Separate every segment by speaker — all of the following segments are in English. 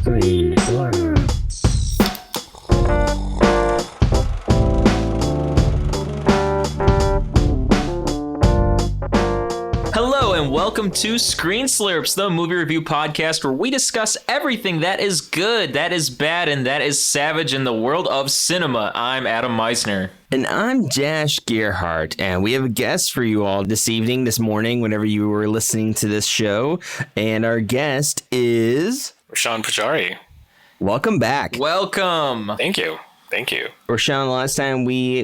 Speaker 1: Screen Slurp.
Speaker 2: Hello and welcome to Screen Slurps, the movie review podcast where we discuss everything that is good, that is bad, and that is savage in the world of cinema. I'm Adam Meisner.
Speaker 3: And I'm Josh Gearhart, and we have a guest for you all this evening, this morning, whenever you were listening to this show. And our guest is...
Speaker 4: Roshan Poojary.
Speaker 3: Welcome back.
Speaker 2: Welcome.
Speaker 4: Thank you.
Speaker 3: Roshan, last time we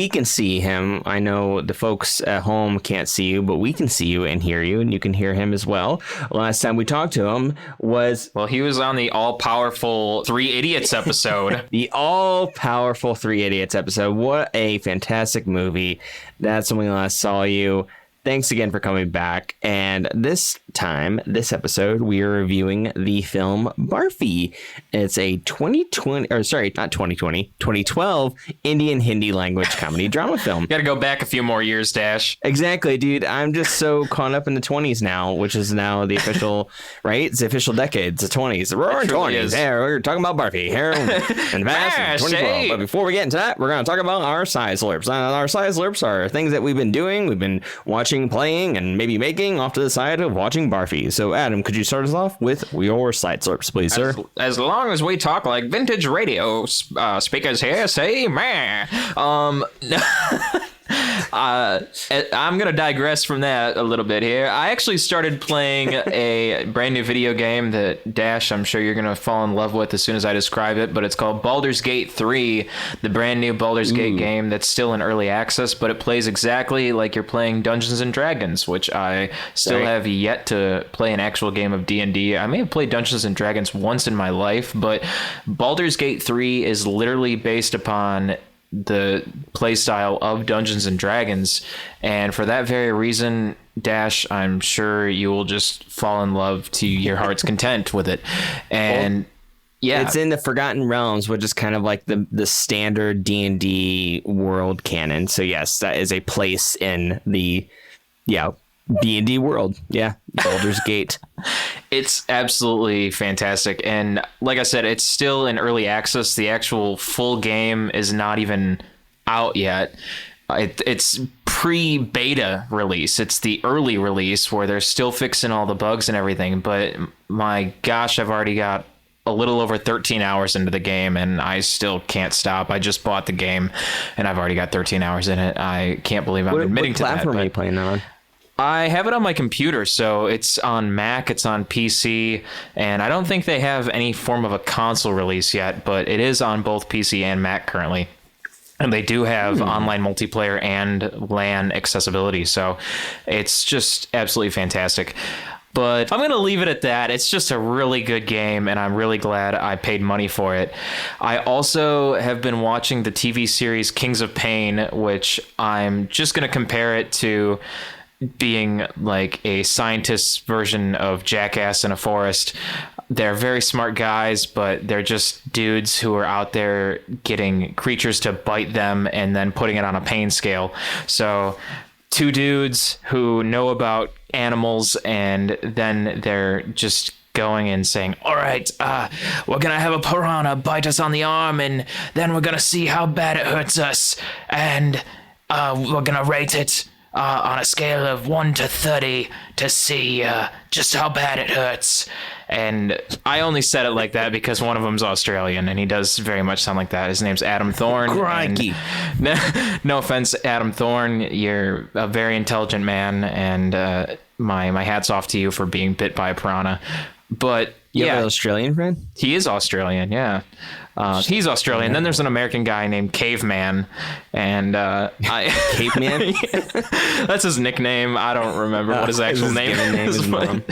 Speaker 3: can see him. I know the folks at home can't see you, but we can see you and hear you, and you can hear him as well. Last time we talked to him was...
Speaker 2: Well, he was on the all-powerful Three Idiots episode.
Speaker 3: The all-powerful Three Idiots episode. What a fantastic movie. That's when we last saw you. Thanks again for coming back. And this episode, we are reviewing the film Barfi. It's a 2012 Indian Hindi language comedy drama film.
Speaker 2: Gotta go back a few more years, Dash.
Speaker 3: Exactly, dude. I'm just so caught up in the 20s now, which is now the official, right? It's the official decade. It's the 20s. The roaring 20s. There, we're talking about Barfi here and Fast and 2012. But before we get into that, we're going to talk about our size slurps. Our size slurps are things that we've been doing. We've been watching, playing, and maybe making off to the side of watching Barfi. So, Adam, could you start us off with your side slurps, please, sir?
Speaker 2: As long as we talk like vintage radio speakers here, say meh. I'm going to digress from that a little bit here. I actually started playing a brand new video game that, Dash, I'm sure you're going to fall in love with as soon as I describe it, but it's called Baldur's Gate 3, the brand new Baldur's Gate game that's still in early access, but it plays exactly like you're playing Dungeons & Dragons, which I still have yet to play an actual game of D&D. I may have played Dungeons & Dragons once in my life, but Baldur's Gate 3 is literally based upon the playstyle of Dungeons and Dragons, and for that very reason, Dash, I'm sure you will just fall in love to your heart's content with it. And yeah,
Speaker 3: it's in the Forgotten Realms, which is kind of like the standard D&D world canon. So yes, that is a place in the D&D world. Yeah, Baldur's Gate.
Speaker 2: It's absolutely fantastic. And like I said, it's still in early access. The actual full game is not even out yet. It's pre-beta release. It's the early release where they're still fixing all the bugs and everything. But my gosh, I've already got a little over 13 hours into the game and I still can't stop. I just bought the game and I've already got 13 hours in it. I can't believe I'm admitting to that.
Speaker 3: What platform are you playing on?
Speaker 2: I have it on my computer, so it's on Mac, it's on PC, and I don't think they have any form of a console release yet, but it is on both PC and Mac currently. And they do have online multiplayer and LAN accessibility, so it's just absolutely fantastic. But I'm going to leave it at that. It's just a really good game, and I'm really glad I paid money for it. I also have been watching the TV series Kings of Pain, which I'm just going to compare it to being like a scientist's version of Jackass in a forest. They're very smart guys, but they're just dudes who are out there getting creatures to bite them and then putting it on a pain scale. So two dudes who know about animals, and then they're just going and saying, all right, we're gonna have a piranha bite us on the arm, and then we're gonna see how bad it hurts us, and we're gonna rate it on a scale of 1 to 30 to see just how bad it hurts. And I only said it like that because one of them's Australian, and he does very much sound like that. His name's Adam Thorne.
Speaker 3: Crikey.
Speaker 2: No offense, Adam Thorne. You're a very intelligent man, and my hat's off to you for being bit by a piranha. But
Speaker 3: you have an Australian friend?
Speaker 2: He is Australian, yeah. He's Australian. Then there's an American guy named Caveman, and
Speaker 3: Caveman.
Speaker 2: That's his nickname. I don't remember what his actual name is.
Speaker 3: His mom.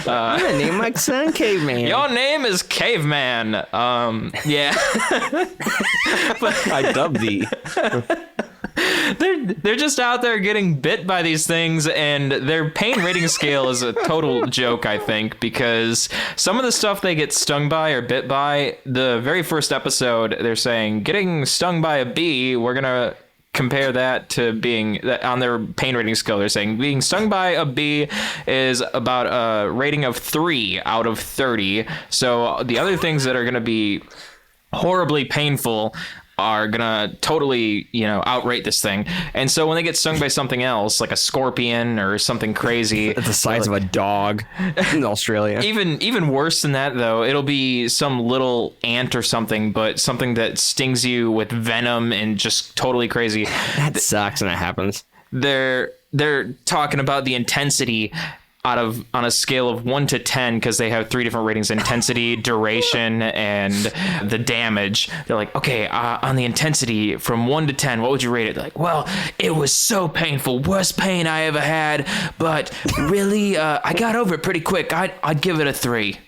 Speaker 3: I'm gonna name my son Caveman.
Speaker 2: Your name is Caveman. Yeah. But
Speaker 3: I dubbed thee.
Speaker 2: They're just out there getting bit by these things, and their pain rating scale is a total joke, I think, because some of the stuff they get stung by or bit by, the very first episode, they're saying, getting stung by a bee, we're gonna compare that to being on their pain rating scale. They're saying being stung by a bee is about a rating of 3 out of 30. So the other things that are going to be horribly painful are gonna totally, outrate this thing. And so when they get stung by something else, like a scorpion or something crazy,
Speaker 3: the size of a dog in Australia,
Speaker 2: even worse than that, though, it'll be some little ant or something, but something that stings you with venom and just totally crazy.
Speaker 3: That sucks when it happens.
Speaker 2: They're talking about the intensity on a scale of 1 to 10, because they have 3 different ratings: intensity, duration, and the damage. They're like, okay, on the intensity from 1 to 10, what would you rate it? They're like, well, it was so painful, worst pain I ever had, but really, I got over it pretty quick. I'd give it a 3.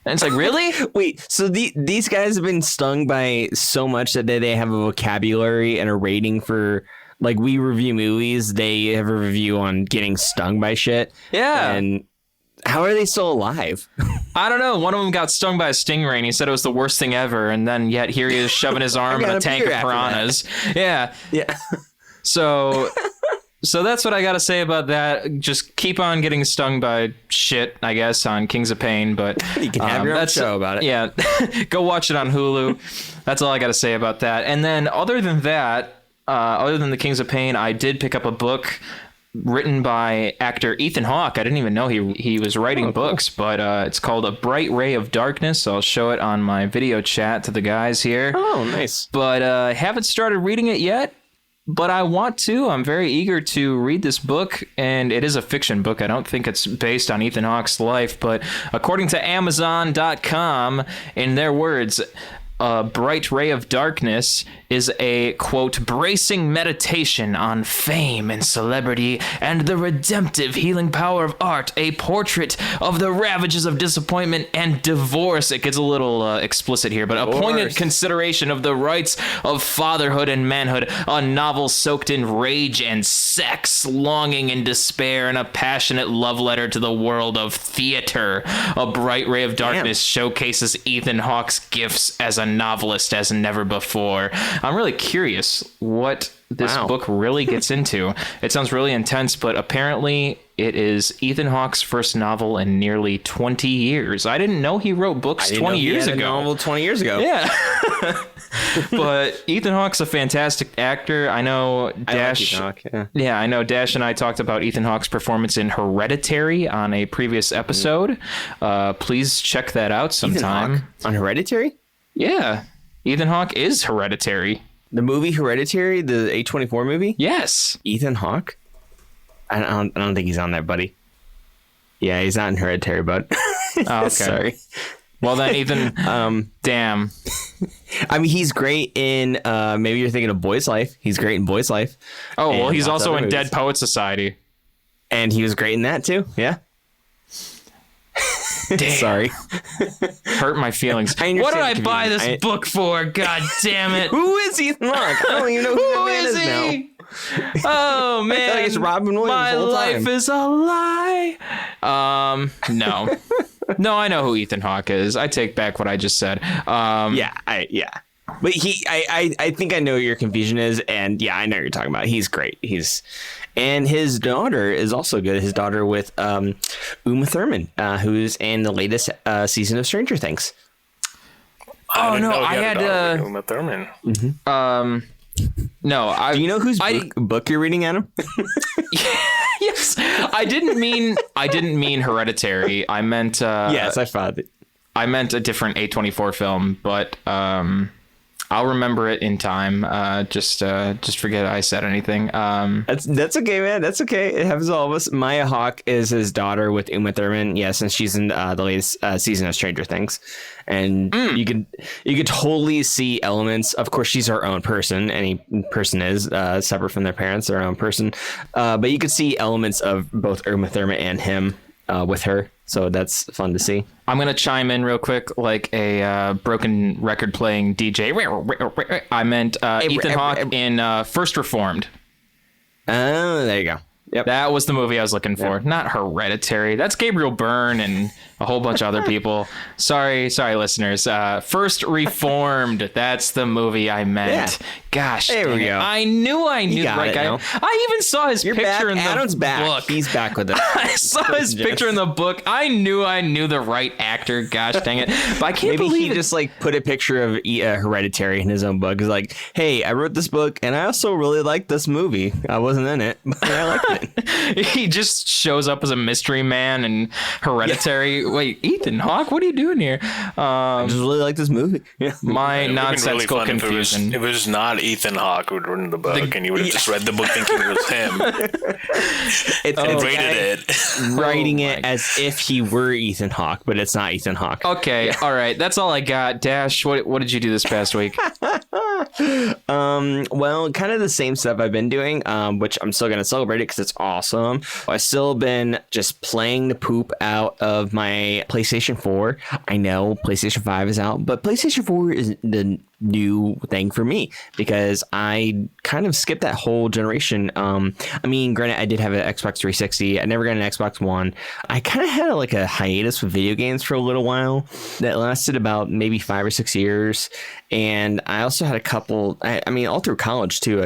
Speaker 2: And it's like, really?
Speaker 3: Wait, so these guys have been stung by so much that they have a vocabulary and a rating for, like, we review movies, they have a review on getting stung by shit.
Speaker 2: Yeah.
Speaker 3: And how are they still alive?
Speaker 2: I don't know. One of them got stung by a stingray, and he said it was the worst thing ever. And then yet here he is shoving his arm in a tank of piranhas. Yeah.
Speaker 3: Yeah.
Speaker 2: So that's what I got to say about that. Just keep on getting stung by shit, I guess, on Kings of Pain. But
Speaker 3: you can have your own show about it.
Speaker 2: Yeah. Go watch it on Hulu. That's all I got to say about that. And then other than that, other than the Kings of Pain, I did pick up a book written by actor Ethan Hawke. I didn't even know he was writing books, but it's called A Bright Ray of Darkness. So I'll show it on my video chat to the guys here.
Speaker 3: Oh, nice.
Speaker 2: But haven't started reading it yet, but I want to. I'm very eager to read this book, and it is a fiction book. I don't think it's based on Ethan Hawke's life, but according to Amazon.com, in their words, A Bright Ray of Darkness is a, quote, bracing meditation on fame and celebrity and the redemptive healing power of art, a portrait of the ravages of disappointment and divorce. It gets a little explicit here, but a poignant consideration of the rights of fatherhood and manhood, a novel soaked in rage and sex, longing and despair, and a passionate love letter to the world of theater. A Bright Ray of Darkness showcases Ethan Hawke's gifts as a novelist as never before. I'm really curious what this book really gets into. It sounds really intense, but apparently it is Ethan Hawke's first novel in nearly 20 years. I didn't know he wrote books 20 years ago.
Speaker 3: Novel 20 years ago.
Speaker 2: Yeah. But Ethan Hawke's a fantastic actor. I know Dash.
Speaker 3: I like Ethan Hawke,
Speaker 2: yeah, I know Dash and I talked about Ethan Hawke's performance in Hereditary on a previous episode. Please check that out sometime.
Speaker 3: Ethan Hawke on Hereditary?
Speaker 2: Yeah. Ethan Hawke is Hereditary.
Speaker 3: The movie Hereditary, the A24 movie?
Speaker 2: Yes.
Speaker 3: Ethan Hawke? I don't think he's on that, buddy. Yeah, he's not in Hereditary, bud.
Speaker 2: Oh, okay.
Speaker 3: Sorry.
Speaker 2: Well then, Ethan, damn.
Speaker 3: I mean, he's great in, maybe you're thinking of Boy's Life. He's great in Boy's Life.
Speaker 2: Oh, well, he's also in Dead Poet Society.
Speaker 3: And he was great in that, too. Yeah.
Speaker 2: Damn.
Speaker 3: Sorry.
Speaker 2: Hurt my feelings. What did I buy this book for? God damn it.
Speaker 3: Who is Ethan Hawke? I don't even know who that man is now.
Speaker 2: Oh man,
Speaker 3: I thought it's Robin Williams.
Speaker 2: My life is a lie. No, no, I know who Ethan Hawke is. I take back what I just said.
Speaker 3: Yeah. But I think I know what your confusion is, and yeah, I know what you're talking about. He's great. And his daughter is also good. His daughter with Uma Thurman, who's in the latest season of Stranger Things.
Speaker 2: Oh no, I had
Speaker 1: Uma Thurman.
Speaker 2: Mm-hmm. No,
Speaker 3: do you know whose book you're reading, Adam?
Speaker 2: Yes, I didn't mean Hereditary. I meant
Speaker 3: yes, I thought it.
Speaker 2: I meant a different A24 film, but I'll remember it in time. Just forget I said anything.
Speaker 3: That's okay, man. That's okay. It happens to all of us. Maya Hawke is his daughter with Uma Thurman. Yes, and she's in the latest season of Stranger Things. And you could totally see elements. Of course, she's her own person. Any person is separate from their parents, their own person. But you could see elements of both Uma Thurman and him with her. So that's fun to see.
Speaker 2: I'm going to chime in real quick like a broken record playing DJ. I meant Ethan Hawke in First Reformed.
Speaker 3: Oh, there you go. Yep.
Speaker 2: That was the movie I was looking for. Not Hereditary. That's Gabriel Byrne and a whole bunch of other people. Sorry, listeners. First Reformed. That's the movie I meant. Yeah. Gosh,
Speaker 3: there we go.
Speaker 2: I knew the right guy. I even saw his picture in the
Speaker 3: Adam's back.
Speaker 2: book.
Speaker 3: He's back with it.
Speaker 2: I saw his picture in the book. I knew the right actor. Gosh dang it! But I can't believe
Speaker 3: he just like put a picture of Hereditary in his own book. He's like, hey, I wrote this book and I also really liked this movie. I wasn't in it, but I liked
Speaker 2: it. He just shows up as a mystery man in Hereditary. Yeah. Wait, Ethan Hawke, what are you doing here?
Speaker 3: I just really like this movie. Yeah.
Speaker 2: My nonsensical really confusion.
Speaker 1: If it was not Ethan Hawke who'd written the book, and you would have just read the book thinking it was him. And rated it.
Speaker 3: Writing it as if he were Ethan Hawke, but it's not Ethan Hawke.
Speaker 2: Okay, all right. That's all I got. Dash, what did you do this past week?
Speaker 3: Well, kind of the same stuff I've been doing, which I'm still going to celebrate it because it's awesome. I've still been just playing the poop out of my PlayStation 4. I know PlayStation 5 is out, but PlayStation 4 is the new thing for me because I kind of skipped that whole generation. I mean, granted, I did have an Xbox 360. I never got an Xbox One. I kind of had like a hiatus with video games for a little while that lasted about maybe 5 or 6 years. And I also had a couple, I mean, all through college too.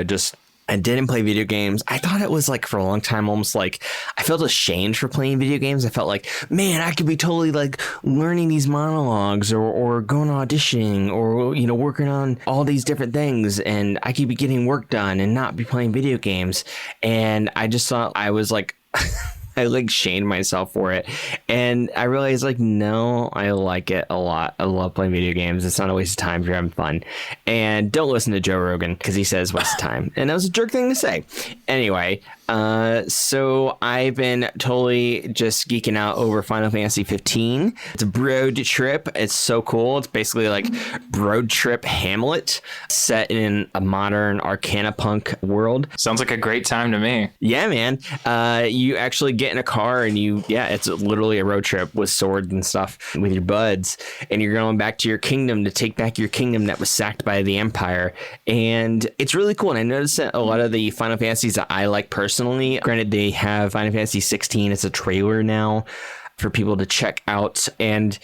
Speaker 3: I didn't play video games. I thought it was like for a long time, almost like I felt ashamed for playing video games. I felt like, man, I could be totally like learning these monologues or going auditioning or, you know, working on all these different things. And I could be getting work done and not be playing video games. And I just thought I was like, I like shamed myself for it. And I realized like, no, I like it a lot. I love playing video games. It's not a waste of time if you're having fun. And don't listen to Joe Rogan because he says waste of time. And that was a jerk thing to say. Anyway, so I've been totally just geeking out over Final Fantasy 15. It's a road trip. It's so cool. It's basically like road trip Hamlet set in a modern Arcana punk world.
Speaker 2: Sounds like a great time to me.
Speaker 3: Yeah, man. You actually get in a car and it's literally a road trip with swords and stuff with your buds. And you're going back to your kingdom to take back your kingdom that was sacked by the Empire. And it's really cool. And I noticed that a lot of the Final Fantasies that I like personally, granted, they have Final Fantasy 16. It's a trailer now for people to check out. And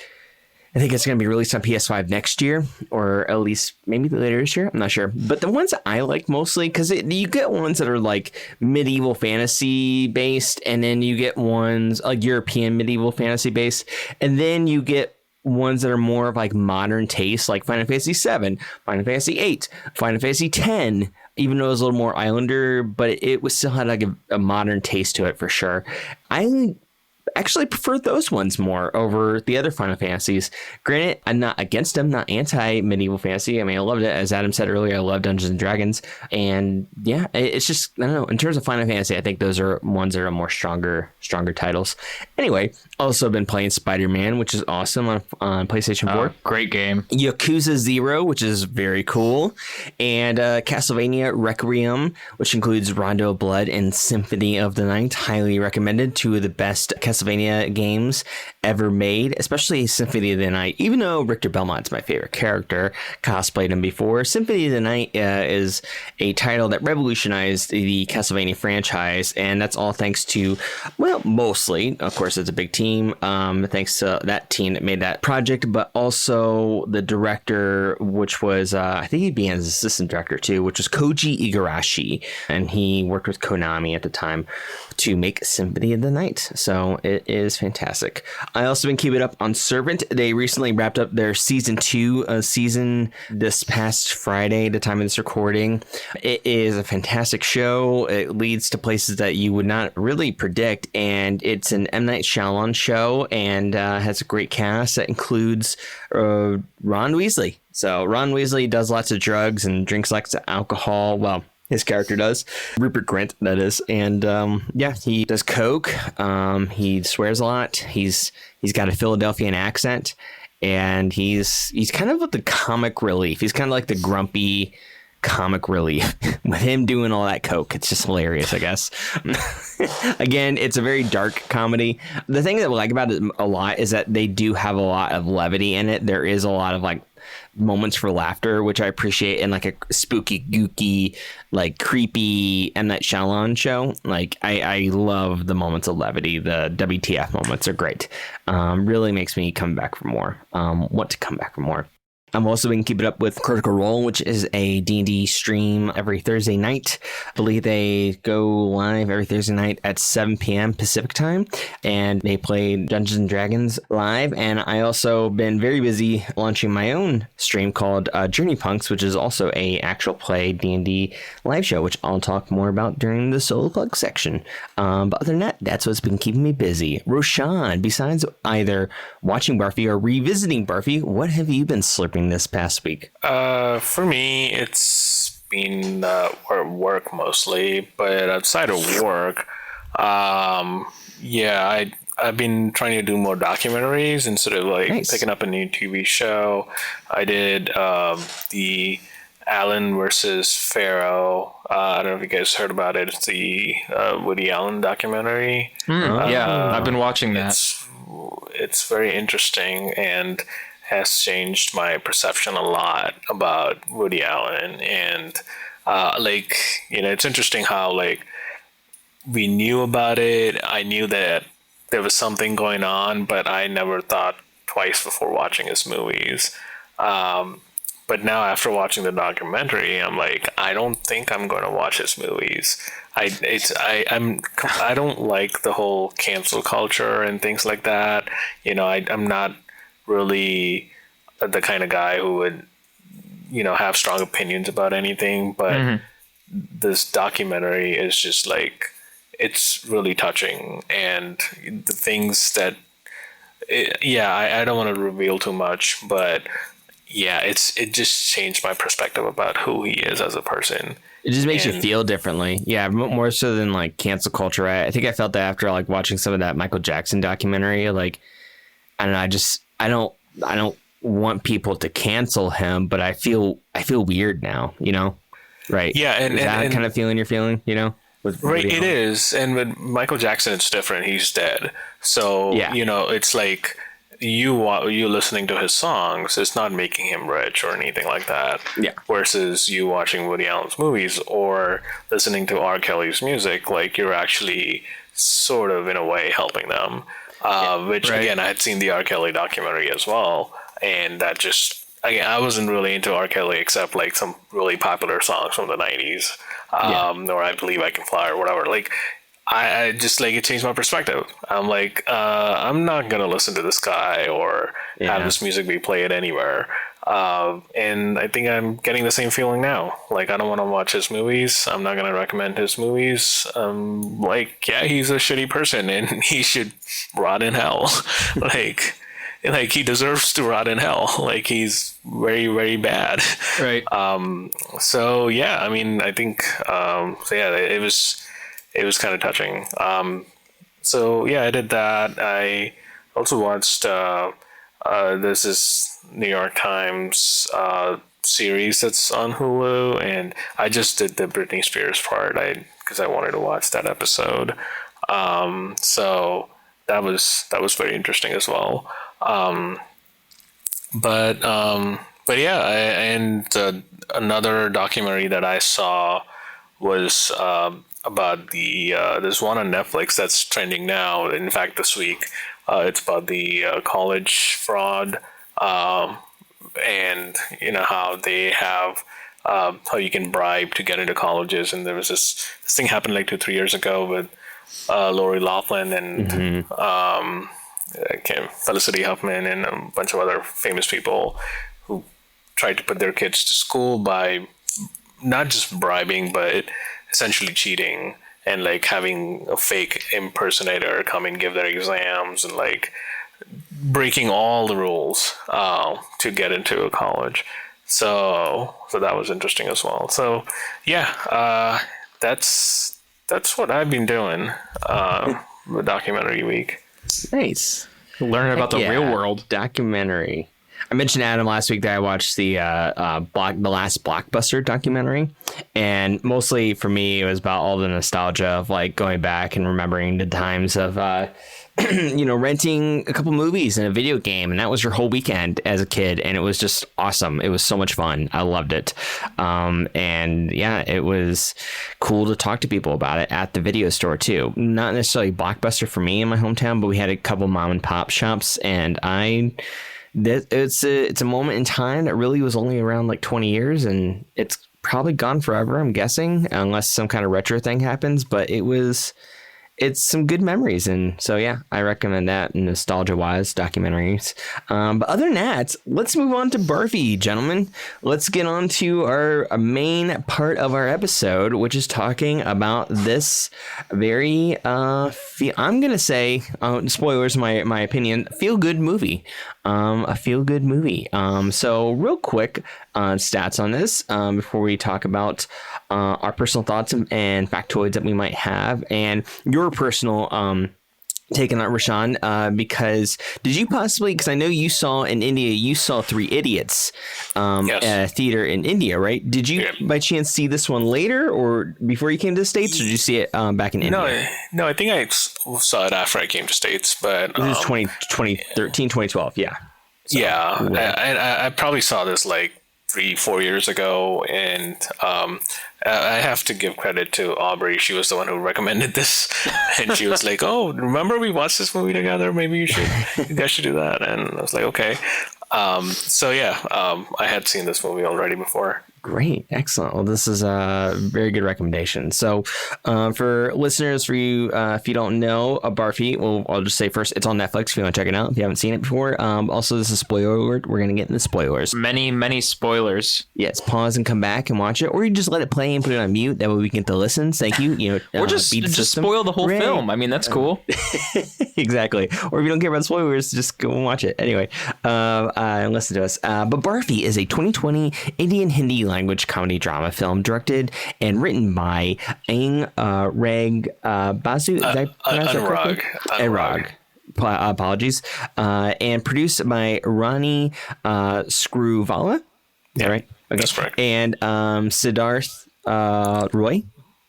Speaker 3: I think it's going to be released on PS5 next year, or at least maybe later this year. I'm not sure. But the ones that I like mostly, because you get ones that are like medieval fantasy based, and then you get ones like European medieval fantasy based, and then you get ones that are more of like modern taste, like Final Fantasy 7, Final Fantasy 8, Final Fantasy 10. Even though it was a little more Islander, but it was still had like a modern taste to it for sure. I actually prefer those ones more over the other Final Fantasies. Granted, I'm not against them, not anti-medieval fantasy. I mean, I loved it. As Adam said earlier, I love Dungeons and Dragons. And yeah, it's just, I don't know. In terms of Final Fantasy, I think those are ones that are more stronger titles. Anyway, also been playing Spider-Man, which is awesome on PlayStation 4.
Speaker 2: Great game.
Speaker 3: Yakuza 0, which is very cool. And Castlevania Requiem, which includes Rondo of Blood and Symphony of the Night. Highly recommended. Two of the best Castlevania games ever made, especially Symphony of the Night. Even though Richter Belmont's my favorite character, cosplayed him before, Symphony of the Night is a title that revolutionized the Castlevania franchise, and that's all thanks to, well, mostly, of course, it's a big team, thanks to that team that made that project, but also the director, which was, I think he'd be an assistant director too, which was Koji Igarashi, and he worked with Konami at the time to make Symphony of the Night. So it is fantastic. I also been keeping up on Servant. They recently wrapped up their season 2 season this past Friday, the time of this recording. It is a fantastic show. It leads to places that you would not really predict, and it's an M. Night Shyamalan show, and has a great cast that includes Ron Weasley. So Ron Weasley does lots of drugs and drinks lots of alcohol. Well, his character does. Rupert Grint, that is. And he does coke. He swears a lot. He's got a Philadelphian accent, and he's kind of the comic relief. He's kind of like the grumpy comic relief with him doing all that coke. It's just hilarious, I guess. Again, it's a very dark comedy. The thing that I like about it a lot is that they do have a lot of levity in it. There is a lot of like moments for laughter, which I appreciate in like a spooky, gooky, like creepy M. Night Shyamalan show. Like I love the moments of levity. The WTF moments are great. Really makes me come back for more. Want to come back for more. I'm also been keeping up with Critical Role, which is a D&D stream every Thursday night. I believe they go live every Thursday night at 7 p.m. Pacific time, and they play Dungeons and Dragons live. And I also been very busy launching my own stream called Journey Punks, which is also a actual play D&D live show, which I'll talk more about during the solo plug section. But other than that, that's what's been keeping me busy. Roshan, besides either watching Barfi or revisiting Barfi, what have you been slurping this past week?
Speaker 1: For me, it's been work mostly, but outside of work, I've been trying to do more documentaries instead of picking up a new TV show. I did the Allen versus Pharaoh. I don't know if you guys heard about it. It's the Woody Allen documentary.
Speaker 2: I've been watching that.
Speaker 1: It's very interesting and has changed my perception a lot about Woody Allen. And it's interesting how we knew about it. I knew that there was something going on, but I never thought twice before watching his movies. But now after watching the documentary, I'm like, I don't think I'm going to watch his movies. I don't like the whole cancel culture and things like that. I'm not really the kind of guy who would, have strong opinions about anything. But this documentary is just it's really touching, and the things that, I don't want to reveal too much, but it just changed my perspective about who he is as a person.
Speaker 3: It just makes you feel differently. Yeah, more so than cancel culture. I think I felt that after watching some of that Michael Jackson documentary. I don't know. I don't want people to cancel him, but I feel weird now. Right?
Speaker 1: Yeah, and
Speaker 3: that kind of feeling you're feeling.
Speaker 1: Right, it is. And with Michael Jackson, it's different. He's dead. So it's like you listening to his songs, it's not making him rich or anything like that.
Speaker 3: Yeah.
Speaker 1: Versus you watching Woody Allen's movies or listening to R. Kelly's music, you're actually sort of in a way helping them. Again, I had seen the R. Kelly documentary as well, and that just I wasn't really into R. Kelly except some really popular songs from the 90s, or I Believe I Can Fly or whatever. I just it changed my perspective. I'm I'm not gonna listen to this guy or have this music be played anywhere. And I think I'm getting the same feeling now. I don't want to watch his movies. I'm not gonna recommend his movies. He's a shitty person and he should rot in hell. He deserves to rot in hell. He's very, very bad.
Speaker 2: Right.
Speaker 1: I think it was kind of touching. I did that. I also watched this is New York Times series that's on Hulu, and I just did the Britney Spears part because I wanted to watch that episode. So that was very interesting as well. Another documentary that I saw was about the there's one on Netflix that's trending now. In fact, this week, it's about the college fraud, and how they have how you can bribe to get into colleges. And there was this thing happened 2-3 years ago with Lori Loughlin and Felicity Huffman and a bunch of other famous people who tried to put their kids to school by not just bribing, but essentially cheating and having a fake impersonator come and give their exams and breaking all the rules to get into a college. So that was interesting as well. So that's what I've been doing the documentary week.
Speaker 3: Nice.
Speaker 2: Learning about the real world.
Speaker 3: Documentary. I mentioned Adam last week that I watched the last Blockbuster documentary, and mostly for me it was about all the nostalgia of going back and remembering the times of renting a couple movies and a video game, and that was your whole weekend as a kid, and it was just awesome. It was so much fun. I loved it. And yeah, it was cool to talk to people about it at the video store too. Not necessarily Blockbuster for me in my hometown, but we had a couple mom and pop shops, and it's a moment in time that really was only around like 20 years, and it's probably gone forever, I'm guessing, unless some kind of retro thing happens. But it's some good memories. And so, yeah, I recommend that nostalgia-wise documentaries. But other than that, let's move on to Barfi, gentlemen. Let's get on to our main part of our episode, which is talking about this very, I'm going to say, spoilers, my opinion, feel-good movie. A feel-good movie. So real quick stats on this before we talk about our personal thoughts and factoids that we might have, and your personal take on that, Roshan, because did you possibly, because I know you saw in India, you saw Three Idiots
Speaker 1: Yes.
Speaker 3: at a theater in India, right? Did you by chance see this one later or before you came to the States, or did you see it back in India?
Speaker 1: No, I think I saw it after I came to States, but
Speaker 3: This is 2013, 2012, yeah. So,
Speaker 1: yeah, I probably saw this like 3-4 years ago, and I have to give credit to Aubrey. She was the one who recommended this, and she was like, "Oh, remember we watched this movie together? Maybe you guys should do that." And I was like, "Okay." So yeah, I had seen this movie already before.
Speaker 3: Great. Excellent. Well, this is a very good recommendation. So for listeners, for you, if you don't know, Barfi, well, I'll just say first, it's on Netflix if you want to check it out, if you haven't seen it before. Also, this is a spoiler alert. We're going to get into spoilers.
Speaker 2: Many spoilers.
Speaker 3: Yes. Pause and come back and watch it, or you just let it play and put it on mute. That way we can get the listens. Thank you.
Speaker 2: Or just spoil the whole film. I mean, that's cool.
Speaker 3: Exactly. Or if you don't care about spoilers, just go and watch it. Anyway, and listen to us. But Barfi is a 2020 Indian Hindi language comedy drama film directed and written by Anurag Basu. Did I pronounce that correctly? Anurag. Apologies. And produced by Rani Screwvala. Is that right? Okay.
Speaker 1: That's correct.
Speaker 3: And Siddharth Roy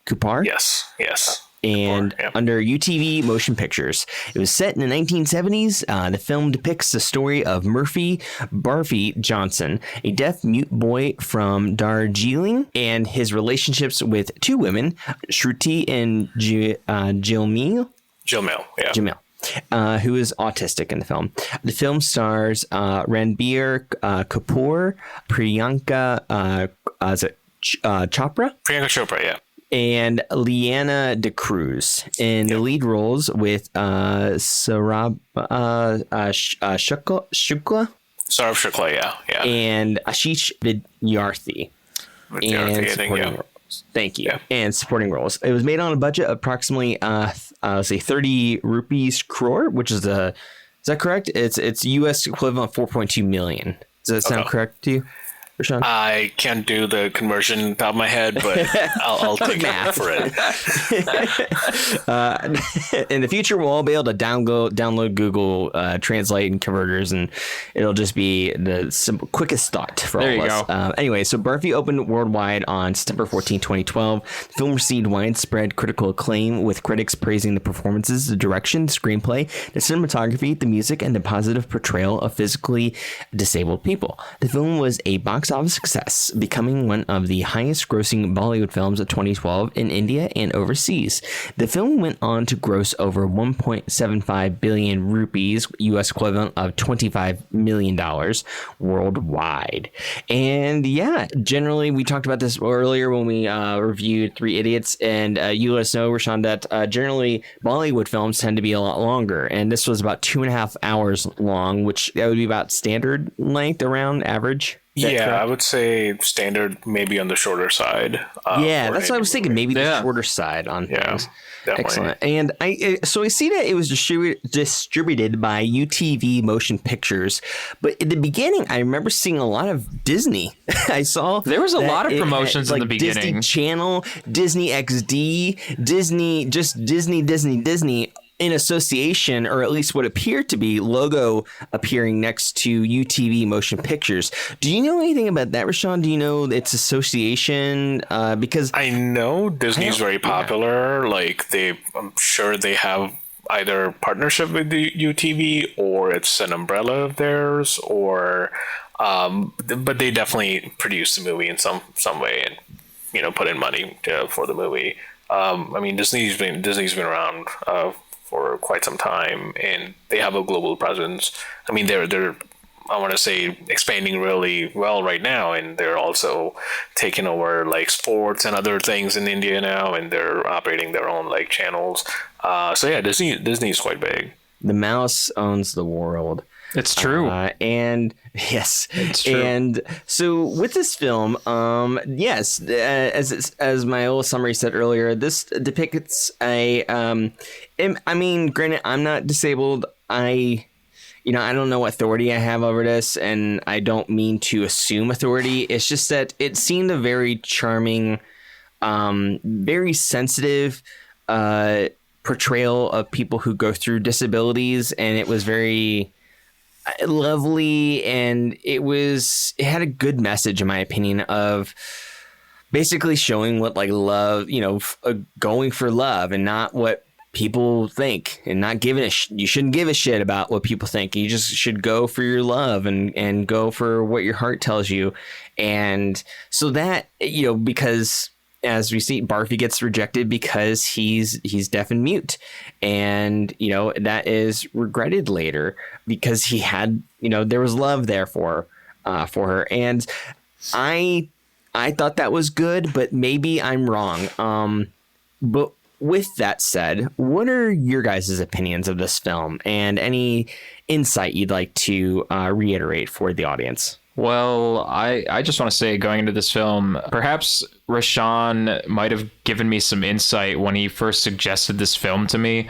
Speaker 3: Kupar.
Speaker 1: Yes.
Speaker 3: And under UTV Motion Pictures. It was set in the 1970s. The film depicts the story of Murphy Barfi Johnson, a deaf-mute boy from Darjeeling, and his relationships with two women, Shruti and Jilmil, who is autistic in the film. The film stars Ranbir Kapoor, Priyanka Chopra?
Speaker 1: Priyanka Chopra, yeah.
Speaker 3: And Liana De Cruz in the lead roles with Sarab Shukla.
Speaker 1: Sarab Shukla, yeah.
Speaker 3: And Ashish Vidyarthi. And supporting roles. Thank you. Yeah. And supporting roles. It was made on a budget of approximately, say 30 rupees crore, which is is that correct? It's U.S. equivalent of 4.2 million. Does that sound correct to you, Roshan?
Speaker 1: I can't do the conversion top of my head, but I'll take math for it.
Speaker 3: In the future, we'll all be able to download Google Translate and converters, and it'll just be the quickest thought for all of us. Anyway, so Barfi opened worldwide on September 14, 2012. The film received widespread critical acclaim, with critics praising the performances, the direction, the screenplay, the cinematography, the music, and the positive portrayal of physically disabled people. The film was a box office success, becoming one of the highest grossing Bollywood films of 2012 in India and overseas. The film went on to gross over 1.75 billion rupees, US equivalent of $25 million worldwide. And yeah, generally, we talked about this earlier when we reviewed Three Idiots, and you let us know, Roshan, that generally Bollywood films tend to be a lot longer, and this was about 2.5 hours long, which that would be about standard length, around average.
Speaker 1: Yeah, correct? I would say standard, maybe on the shorter side.
Speaker 3: Yeah, that's what I was thinking. Maybe the shorter side on things. Definitely. Excellent. And I see that it was distributed by UTV Motion Pictures, but in the beginning, I remember seeing a lot of Disney. I saw
Speaker 2: there was a lot of promotions in the beginning.
Speaker 3: Disney Channel, Disney XD, Disney. In association, or at least what appeared to be logo appearing next to UTV Motion Pictures. Do you know anything about that, Roshan? Do you know its association? Because
Speaker 1: I know Disney's very popular. Like I'm sure they have either partnership with the UTV or it's an umbrella of theirs, or but they definitely produced the movie in some way and put in money for the movie. I mean, Disney's been around for quite some time, and they have a global presence. I mean, they're I want to say expanding really well right now, and they're also taking over like sports and other things in India now, and they're operating their own like channels. So yeah, Disney's quite big.
Speaker 3: The mouse owns the world.
Speaker 2: It's true.
Speaker 3: And yes,
Speaker 2: it's true. And
Speaker 3: so with this film, yes, as my little summary said earlier, this depicts I mean, granted, I'm not disabled. I don't know what authority I have over this, and I don't mean to assume authority. It's just that it seemed a very charming, very sensitive portrayal of people who go through disabilities, and it was very lovely, and it had a good message, in my opinion, of basically showing what like love, going for love and not what people think, and not giving you shouldn't give a shit about what people think. You just should go for your love and go for what your heart tells you. And so that, because as we see, Barfi gets rejected because he's deaf and mute, and that is regretted later because he had, there was love there for her. And I thought that was good, but maybe I'm wrong. But with that said, what are your guys' opinions of this film, and any insight you'd like to reiterate for the audience?
Speaker 2: Well, I just want to say, going into this film, perhaps Roshan might have given me some insight when he first suggested this film to me,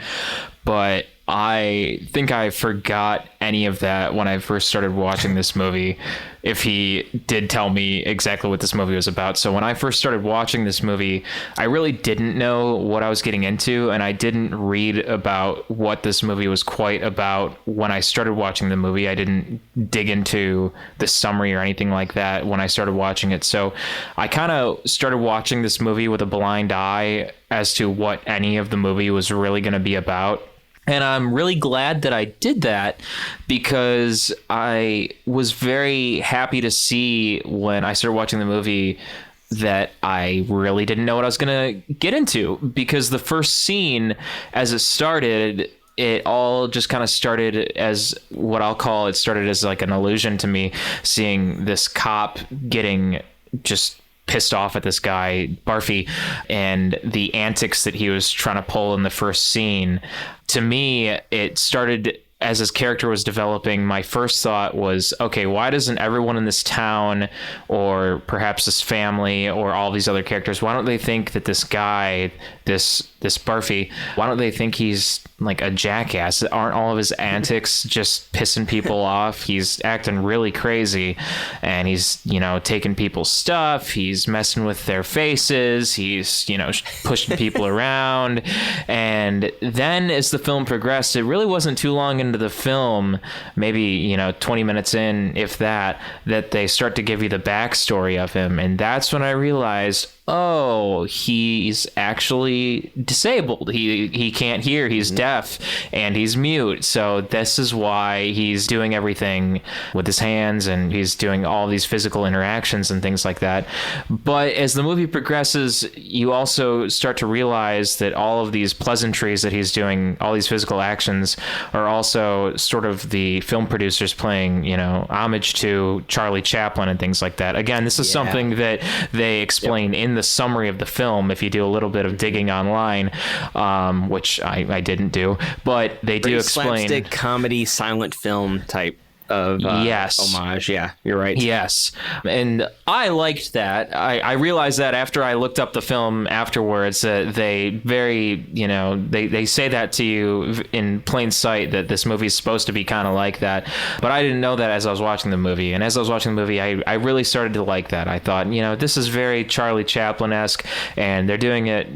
Speaker 2: but I think I forgot any of that when I first started watching this movie, if he did tell me exactly what this movie was about. So when I first started watching this movie, I really didn't know what I was getting into, and I didn't read about what this movie was quite about when I started watching the movie. I didn't dig into the summary or anything like that when I started watching it. So I kind of started watching this movie with a blind eye as to what any of the movie was really going to be about. And I'm really glad that I did that, because I was very happy to see when I started watching the movie that I really didn't know what I was going to get into, because the first scene, as it started, it all just kind of started as what I'll call, it started as like an illusion to me, seeing this cop getting just pissed off at this guy, Barfi, and the antics that he was trying to pull in the first scene. To me, it started as his character was developing. My first thought was, okay, why doesn't everyone in this town, or perhaps this family, or all these other characters, why don't they think that this guy, this Barfi, why don't they think he's like a jackass? Aren't all of his antics just pissing people off? He's acting really crazy, and he's, taking people's stuff. He's messing with their faces. He's, pushing people around. And then as the film progressed, it really wasn't too long into the film, maybe, 20 minutes in, if that they start to give you the backstory of him. And that's when I realized, oh, he's actually disabled. He can't hear. He's deaf and he's mute. So this is why he's doing everything with his hands, and he's doing all these physical interactions and things like that. But as the movie progresses, you also start to realize that all of these pleasantries that he's doing, all these physical actions, are also sort of the film producers playing, homage to Charlie Chaplin and things like that. Again, this is something that they explain in the summary of the film, if you do a little bit of digging online, which I didn't do, but they do explain.
Speaker 3: Slapstick comedy, silent film type of homage. Yeah, you're right.
Speaker 2: Yes. And I liked that. I realized that after I looked up the film afterwards, that they very, they say that to you in plain sight, that this movie is supposed to be kind of like that. But I didn't know that as I was watching the movie. And as I was watching the movie, I really started to like that. I thought, this is very Charlie Chaplin-esque, and they're doing it,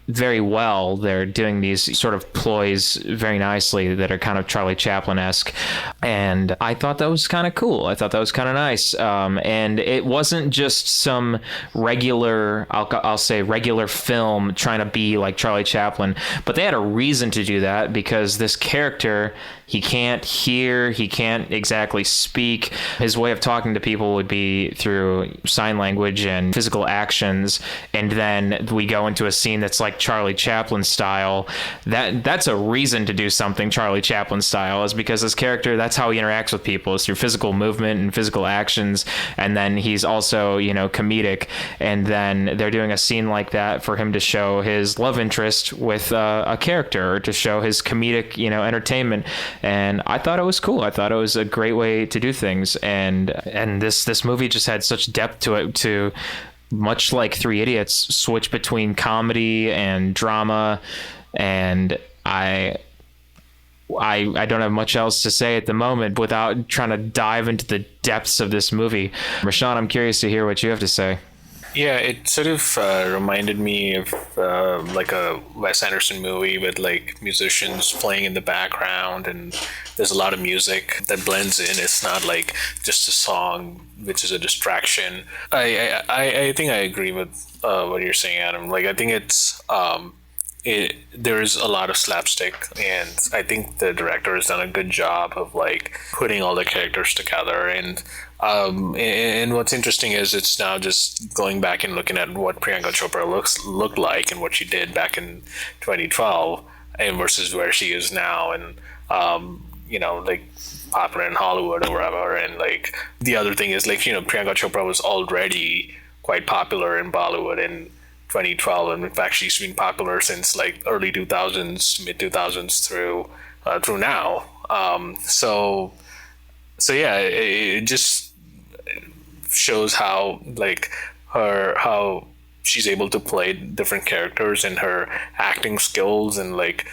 Speaker 2: very well. They're doing these sort of ploys very nicely that are kind of Charlie Chaplin-esque. And And I thought that was kind of cool. I thought that was kind of nice. And it wasn't just some regular, I'll say regular film trying to be like Charlie Chaplin, but they had a reason to do that because this character, he can't hear, he can't exactly speak. His way of talking to people would be through sign language and physical actions. And then we go into a scene that's like Charlie Chaplin style. That's a reason to do something Charlie Chaplin style, is because this character, that's how he interacts with people, is through physical movement and physical actions. And then he's also, comedic. And then they're doing a scene like that for him to show his love interest with a character, or to show his comedic, entertainment. And I thought it was cool. I thought it was a great way to do things. And this movie just had such depth to it, to much like Three Idiots, switch between comedy and drama. And I don't have much else to say at the moment without trying to dive into the depths of this movie. Roshan, I'm curious to hear what you have to say.
Speaker 1: Yeah, it sort of reminded me of like a Wes Anderson movie with like musicians playing in the background, and there's a lot of music that blends in. It's not like just a song, which is a distraction. I think I agree with what you're saying, Adam. Like, I think it's there is a lot of slapstick, and I think the director has done a good job of like putting all the characters together. And what's interesting is it's now just going back and looking at what Priyanka Chopra looked like and what she did back in 2012 and versus where she is now, and like popular in Hollywood or wherever. And like the other thing is like Priyanka Chopra was already quite popular in Bollywood in 2012, and in fact she's been popular since like early 2000s, mid 2000s through now. So yeah, it just shows how like how she's able to play different characters and her acting skills. And like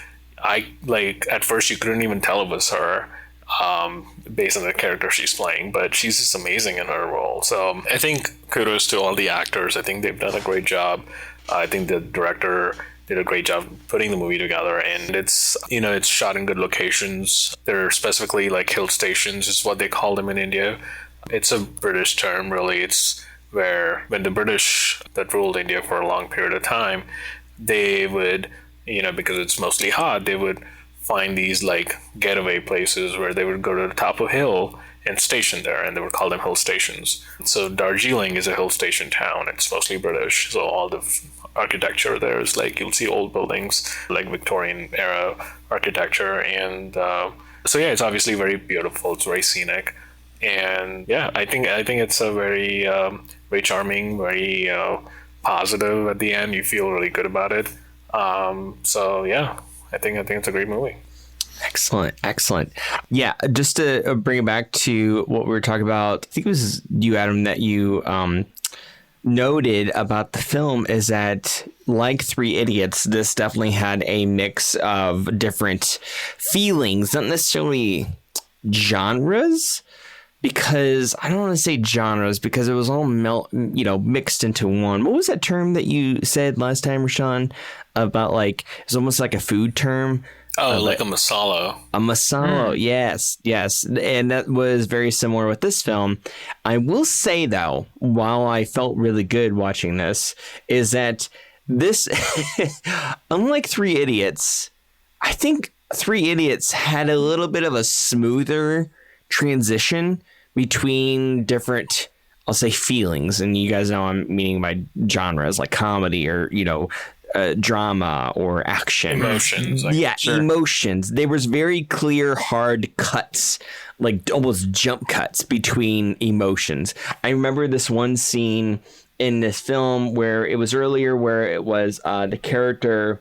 Speaker 1: at first you couldn't even tell it was her based on the character she's playing, but she's just amazing in her role. So I think kudos to all the actors. I think they've done a great job. I think the director did a great job putting the movie together, and it's it's shot in good locations. They're specifically like hill stations is what they call them in India. It's a British term, really. It's where when the British that ruled India for a long period of time, they would, because it's mostly hot, they would find these like getaway places where they would go to the top of a hill and station there, and they would call them hill stations. So Darjeeling is a hill station town. It's mostly British, so all the architecture there is like, you'll see old buildings like Victorian era architecture. And so yeah, it's obviously very beautiful. It's very scenic. And yeah, I think it's a very very charming, very positive at the end. You feel really good about it. So yeah, I think it's a great movie.
Speaker 3: Excellent. Yeah, just to bring it back to what we were talking about, I think it was you, Adam, that you noted about the film, is that like Three Idiots, this definitely had a mix of different feelings, not necessarily genres, because I don't want to say genres because it was all mixed into one. What was that term that you said last time, Roshan, about like it's almost like a food term?
Speaker 1: Oh, like a masala.
Speaker 3: A masala, yes. And that was very similar with this film. I will say, though, while I felt really good watching this, is that this, unlike Three Idiots, I think Three Idiots had a little bit of a smoother transition between different, I'll say, feelings. And you guys know I'm meaning by genres like comedy or, drama or action.
Speaker 1: Emotions.
Speaker 3: Emotions. There was very clear, hard cuts, like almost jump cuts between emotions. I remember this one scene in this film where it was earlier, where it was the character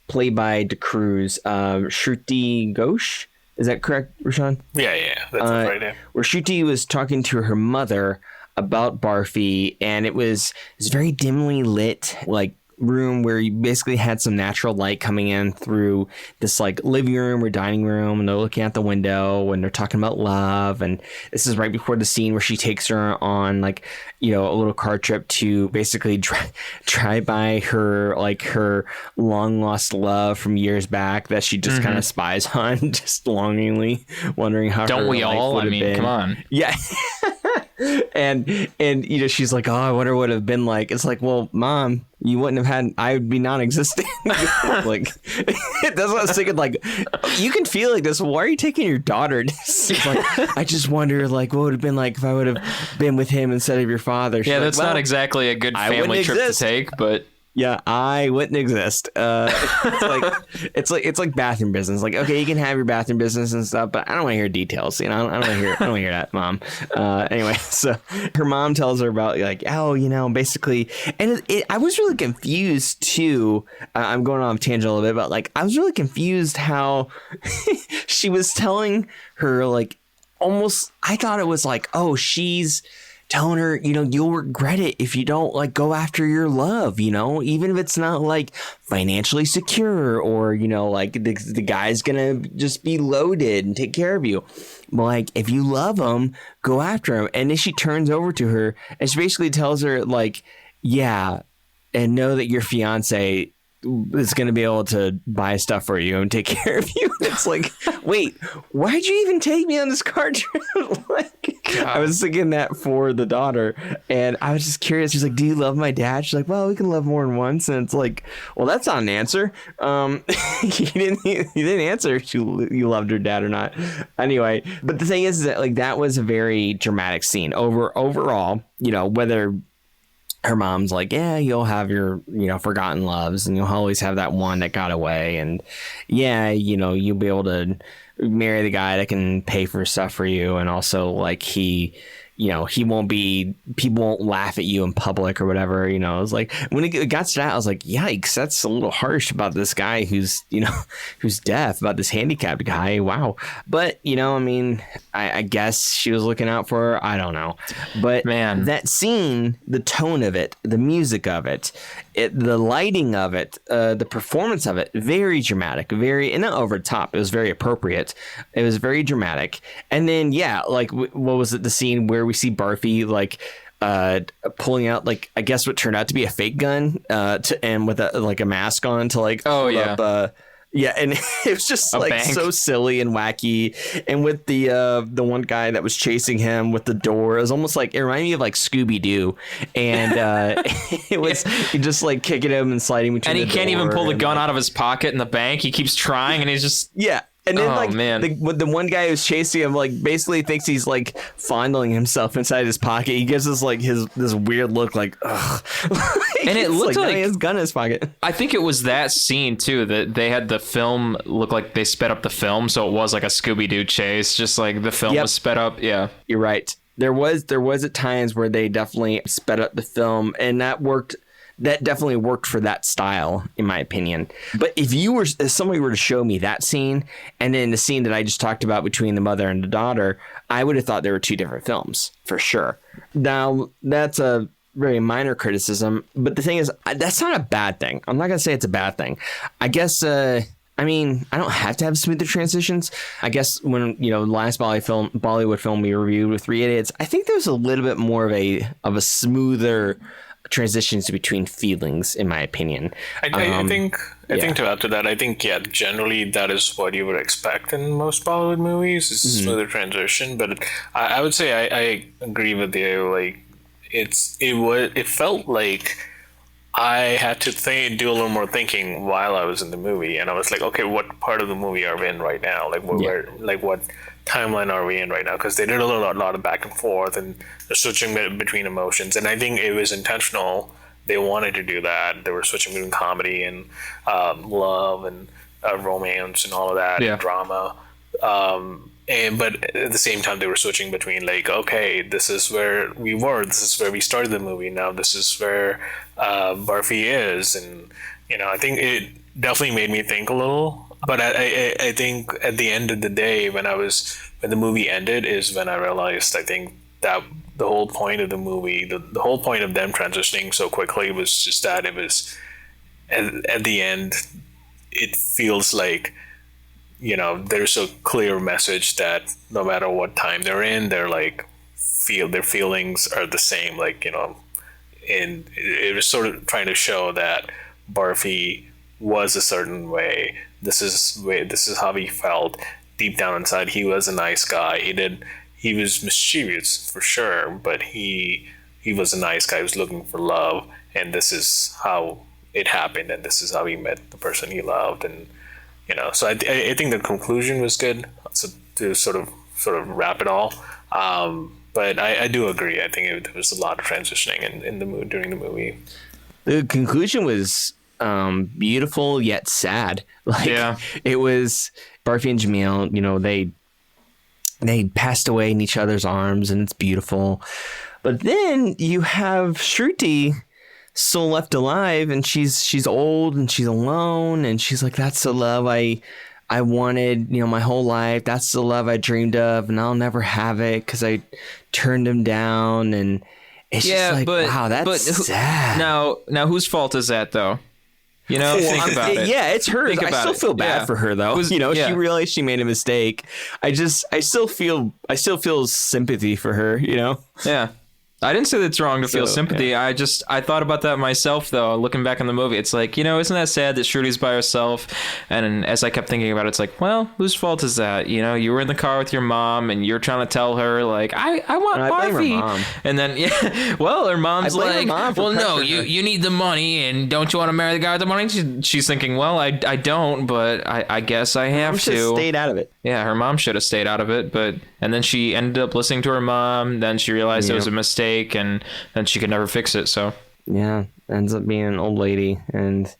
Speaker 3: played by De Cruz, Shruti Ghosh. Is that correct, Roshan?
Speaker 1: Yeah. That's right. Yeah.
Speaker 3: Where Shruti was talking to her mother about Barfi, and it was very dimly lit, like room where you basically had some natural light coming in through this like living room or dining room, and they're looking out the window and they're talking about love. And this is right before the scene where she takes her on like, you know, a little car trip to basically drive by her like her long lost love from years back that she just kind of spies on, just longingly wondering how
Speaker 2: don't
Speaker 3: her
Speaker 2: we
Speaker 3: life
Speaker 2: all?
Speaker 3: would
Speaker 2: I
Speaker 3: have
Speaker 2: mean,
Speaker 3: been.
Speaker 2: come on.
Speaker 3: Yeah. and you know, she's like, oh, I wonder what it would have been like. It's like, well, Mom, you wouldn't have had, I would be non-existent. Like, that's what I was thinking. Like, you can feel like this. Why are you taking your daughter? It's like, I just wonder, like, what would have been like if I would have been with him instead of your father. She's
Speaker 2: Yeah,
Speaker 3: like,
Speaker 2: that's not exactly a good family trip to take, but
Speaker 3: yeah, I wouldn't exist. It's like bathroom business. Like, okay, you can have your bathroom business and stuff, but I don't want to hear details. You know, I don't want to hear that, Mom. Anyway, so her mom tells her about like, oh, you know, basically, and I was really confused too. I'm going on a tangent a little bit, but like, I was really confused how she was telling her like, almost. I thought it was like, oh, she's telling her, you know, you'll regret it if you don't like go after your love, you know, even if it's not like financially secure or, you know, like the guy's gonna just be loaded and take care of you. But like, if you love him, go after him. And then she turns over to her and she basically tells her like, yeah, and know that your fiance is going to be able to buy stuff for you and take care of you. It's like, wait, why'd you even take me on this car trip? Like, I was thinking that for the daughter, and I was just curious. She's like, do you love my dad? She's like, well, we can love more than once. And it's like, well, that's not an answer. He didn't answer if you loved her dad or not. Anyway, but the thing is that like that was a very dramatic scene overall, you know, whether her mom's like, yeah, you'll have your, you know, forgotten loves and you'll always have that one that got away. And yeah, you know, you'll be able to marry the guy that can pay for stuff for you. And also like he, you know, people won't laugh at you in public or whatever, you know. It was like when it got to that, I was like, yikes, that's a little harsh about this guy who's, you know, who's deaf, about this handicapped guy. Wow. But, you know, I mean, I guess she was looking out for her. I don't know. But man, that scene, the tone of it, the music of it, the lighting of it, the performance of it, very dramatic, and not over the top. It was very appropriate. It was very dramatic. And then, yeah, like, what was it? The scene where we see Barfi, like, pulling out, like, I guess what turned out to be a fake gun, and with a mask on to, like, up, yeah, and it was just like bank. So silly and wacky. And with the one guy that was chasing him with the door, it was almost like, it reminded me of like Scooby-Doo. And it was just like kicking him and sliding between. And
Speaker 2: he can't even pull the gun out of his pocket in the bank. He keeps trying, and he's just
Speaker 3: And then, the one guy who's chasing him, like, basically thinks he's, like, fondling himself inside his pocket. He gives us, like, this weird look, like, ugh.
Speaker 2: And it looked like
Speaker 3: his gun in his pocket.
Speaker 2: I think it was that scene, too, that they had the film look like they sped up the film, so it was like a Scooby-Doo chase, just like the film was sped up. Yeah.
Speaker 3: You're right. There was at times where they definitely sped up the film, and that worked. That definitely worked for that style, in my opinion. But if somebody were to show me that scene and then the scene that I just talked about between the mother and the daughter, I would have thought there were two different films for sure. Now, that's a very minor criticism, but the thing is, that's not a bad thing. I'm not going to say it's a bad thing. I guess, I mean, I don't have to have smoother transitions. I guess when, you know, the last Bollywood film we reviewed with Three Idiots, I think there was a little bit more of a smoother transitions between feelings, in my opinion.
Speaker 1: I think to add to that, I think generally that is what you would expect in most Bollywood movies, is a smoother transition. But I would say I agree with you. Like it felt like I had to do a little more thinking while I was in the movie, and I was like, okay, what part of the movie are we in right now? Like what timeline are we in right now? Because they did a lot of back and forth and the switching between emotions, and I think it was intentional. They wanted to do that. They were switching between comedy and love and romance and all of that, and drama. But at the same time, they were switching between like, okay, this is where we were. This is where we started the movie. Now this is where Barfi is, and you know, I think it definitely made me think a little. But I think at the end of the day, when the movie ended, is when I realized, I think that the whole point of the movie, the whole point of them transitioning so quickly was just that it was at the end, it feels like, there's a clear message that no matter what time they're in, they're like their feelings are the same. Like, and it was sort of trying to show that Barfi was a certain way. This is how he felt deep down inside. He was a nice guy. He was mischievous for sure, but he was a nice guy. He was looking for love, and this is how it happened, and this is how he met the person he loved. And so I think the conclusion was good, so to sort of wrap it all. But I do agree. I think there was a lot of transitioning in the mood during the movie.
Speaker 3: The conclusion was beautiful yet sad. Like, it was Barfi and Jamil. They passed away in each other's arms, and it's beautiful. But then you have Shruti still left alive, and she's old and she's alone, and she's like, that's the love I wanted, my whole life. That's the love I dreamed of, and I'll never have it because I turned him down. And it's just like, wow, that's sad.
Speaker 2: Now whose fault is that, though? Think about it.
Speaker 3: Yeah, it's hers. I still feel bad for her, though. She realized she made a mistake. I still feel sympathy for her.
Speaker 2: Yeah. I didn't say that's wrong to feel sympathy. Yeah. I thought about that myself, though, looking back on the movie. It's like, isn't that sad that Shruti's by herself? And as I kept thinking about it, it's like, well, whose fault is that? You were in the car with your mom, and you're trying to tell her, like, I want Barfi. And then, well, her mom's like, well, no, you need the money, and don't you want to marry the guy with the money? She's thinking, well, I don't, but I guess I have to.
Speaker 3: She should have stayed out of it.
Speaker 2: Yeah, her mom should have stayed out of it, and then she ended up listening to her mom. Then she realized it was a mistake, and then she could never fix it. So
Speaker 3: ends up being an old lady and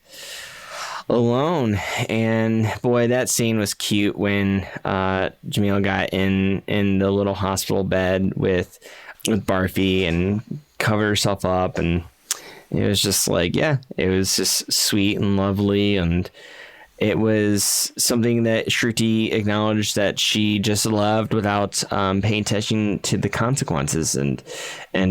Speaker 3: alone. And boy, that scene was cute when Jamil got in the little hospital bed with Barfi and covered herself up, and it was just like, it was just sweet and lovely. And it was something that Shruti acknowledged that she just loved without paying attention to the consequences, and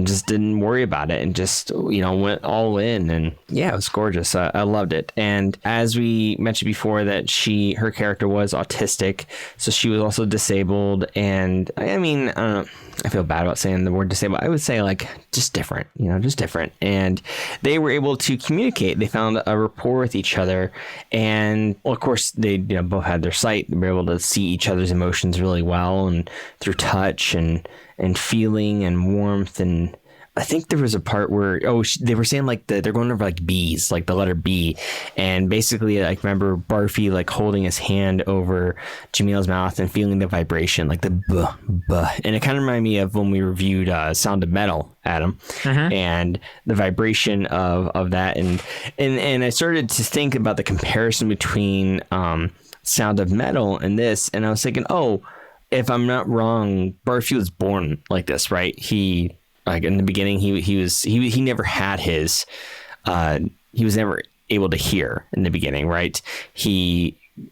Speaker 3: just didn't worry about it, and just went all in. And it was gorgeous. I loved it. And as we mentioned before, that her character was autistic, so she was also disabled. And I mean, I don't know, I feel bad about saying the word disabled. I would say like just different, just different. And they were able to communicate. They found a rapport with each other, and well, of course they both had their sight. They were able to see each other's emotions really well, and through touch and feeling and warmth. And I think there was a part where they were saying like they're going over like B's, like the letter B, and basically like remember Barfi like holding his hand over Jamil's mouth and feeling the vibration, like the buh, and it kind of reminded me of when we reviewed Sound of Metal, Adam, and the vibration of that, and I started to think about the comparison between Sound of Metal and this, and I was thinking, if I'm not wrong, Barfi was born like this, right? He, like in the beginning, he never had his, he was never able to hear in the beginning, right?